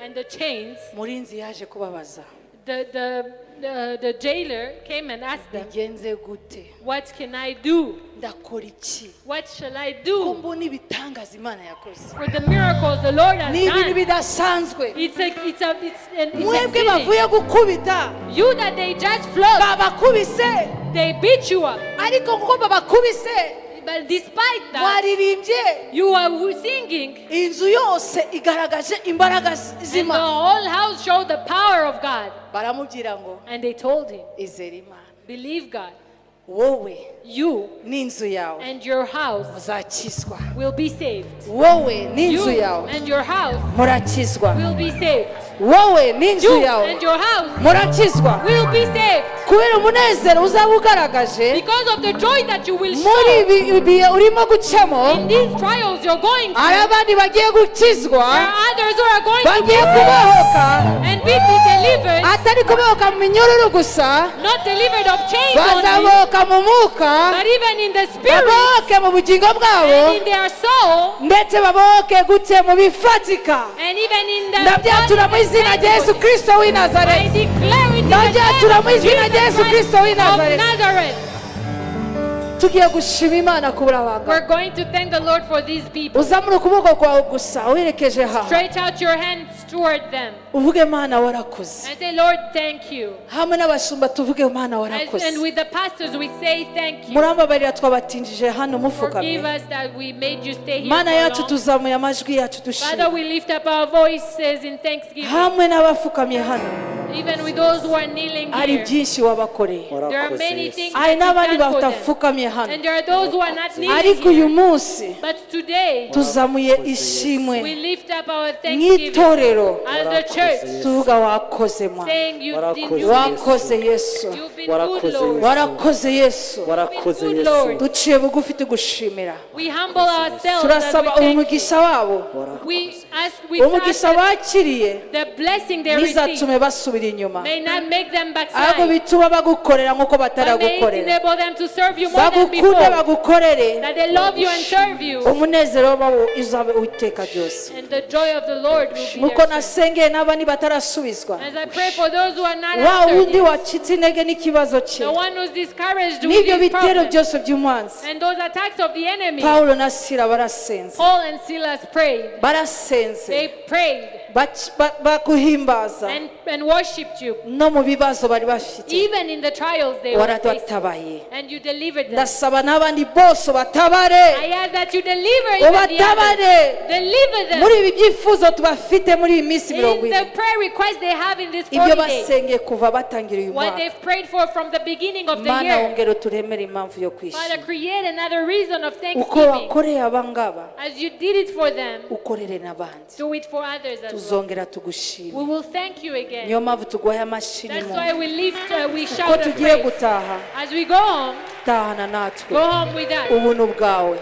and the chains, murinzi yaje kubabaza. the jailer came and asked them, Bigenze gute? what can I do? Ndakora iki? What shall I Ko do mbona ibitangaza Imana yakoze. for the miracles the Lord has Ni ibintu done? bidasanzwe. It's Mwebwe exceeding. bavuye gukubita, You that they just flogged, babakubise, they beat you up. ariko kuko babakubise, But despite that, waririmbye, you are singing, inzu yose igaragaje imbaraga and the z'Imana. whole house showed the power of God. Baramubwira ngo And they told him, izere Imana. believe God. Wowe You n'inzu yawe and your house muzakizwa. will be saved. Wowe n'inzu You yawe and your house murakizwa. will be saved. Wowe n'inzu You yawe and your house murakizwa. will be saved. Kubera umunezero uzaba ugaragaje Because of the joy that you will muri show ibi bihe urimo gucamo, in these trials you're going through. hari abandi bagiye gukizwa, There are others who are going to be bagiye saved kubohoka, and be delivered, atari kubohoka mu minyururu gusa, not delivered of chains only, bazabohoka mu mwuka, but even in the spirit babohoke mu bugingo bwabo, and in their soul, ndetse babohoke gute mu bifatika. and even in the Ndabyatura mu izina rya Yesu Kristo w'i I Nazareti. declare it in the Ndabyatura mu name of izina rya Yesu Jesus Kristo w'i Christ of Nazareti. Nazareth. Tugiye gushima Imana kubura abagabo. We're going to thank the Lord for these people. Uzamura ukuboko kwawe gusa werekeje ha. Stretch out your hands toward them Uvuge Mana warakoze. and say, Lord, thank you. Hamwe n'abashumba tuvuge Mana And warakoze. with the pastors, we say thank you. Murambabarira twabatinjije hano Forgive mufukamye. us that we made you stay here Mana yacu for long. tuzamuye amajwi yacu Father, dushima. we lift up our voices in thanksgiving. Hamwe n'abafukamye hano Even with those who are kneeling hari here. byinshi wabakoreye. There are many things Hari that n'abandi you've done for them. batafukamye hano. And there are those who are not kneeling Ariko uyu here. munsi But today, tuzamuye we ishimwe lift up our thanksgiving nk'itorero as the church, tuvuga wakoze Mana. saying you've been Wakoze Yesu. You've been good, Lord. Warakoze Yesu. You've been good, Lord. Duciye bugufi tugushimira. We humble ourselves as we Turasaba thank you. umugisha wabo. We fast Umugisha bakiriye the blessing they receive ntizatume basubira inyuma. may not make them Ahubwo backslide, bituma bagukorera nk'uko but may it bataragukorera. enable them to serve you more than Bagukunde before, bagukorere. that they love you and serve you, Umunezero wabo uzabe uiteka ryose. and the joy of the Lord will be Nuko their strength. nasengeye n'abandi batarasubizwa. As I pray for those who are not Wa answered wundi yet, wacitse intege n'ikibazo the cye. one who's discouraged with N'ibyo his bitero problems, byose by'umwanzi. and those attacks of the enemy. Pawulo na Sila barasenze. Paul and Silas prayed. Barasenze. They prayed bakuhimbaza and worshipped you. no mu bibazo bari bafite. Even in the trials they were facing. Waradutabaye. And you delivered them. Ndasaba n'abandi bose batabare. I ask that you deliver even the others. Ubatabare. Deliver them. Muri ibi byifuzo tubafite muri iyi minsi In 40. the prayer request they have in this 40 Ibyo days. basengeye kuva batangira uyu What mwaka. they've prayed for from the beginning of the Mana year. wongere uturemere impamvu yo Father, kwishima. create another reason of Uko thanksgiving. wakoreye abangaba As you did it for them, ukorere n'abandi. do it for others as well. Tuzongera We tugushime. will thank you again. Niyo mpamvu tuguhaye amashyi That's n'impundu. why we lift, we Ko shout a tugiye praise. gutaha As we go home, tahana natwe go home with us. ubuntu bwawe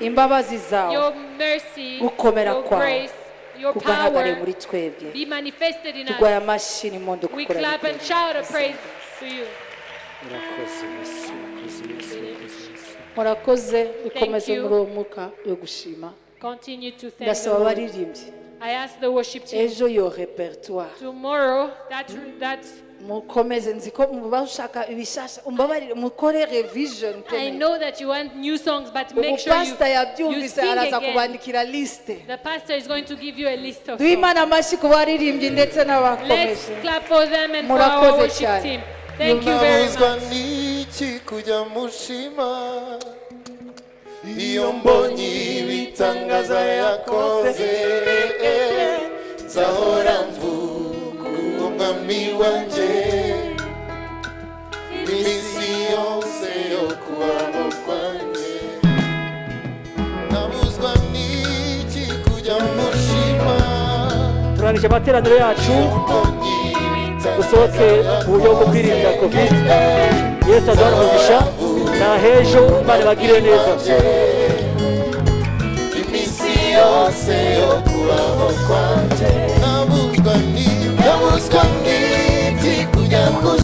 imbabazi zawe Your mercy, Gukomera your kwawe grace, your kugaragare power muri twebwe. be manifested in Tuguhaye us. amashyi n'impundu We kuko clap and shout a praise to you. murakoze dukomeze you. muri uwo mwuka yo gushima. Continue to thank the Ndasaba Lord. abaririmbyi I asked the worship team, ejo yo repertoire tomorrow, that mukomeze nzi ko muba ushaka ibishasha umbabarire mukore revision I know that you want new songs, but make sure pastor you yabyumvise sing araza again. kubandikira liste The pastor is going to give you a list of songs. duimana amashi ku baririmbyi ndetse Let's n'abakomeje clap for them and for Murakoze our worship cyane. team. Thank you very nabuzwa much. n'iki kujya mushima iyo mbonye ibitangaza yakoze nzahora mvuga umwami wanjye iminsi yose yo kubaho kwanjye nabuzwa n'iki kujya mushima turangije amateraniro yacu dusohoke mu buryo bwo kwirinda covid. Yesu aduha umugisha na hejo Imana bagire neza. iminsi yose yo kubaho kwanjye nabuzwa n'iki kujya mushima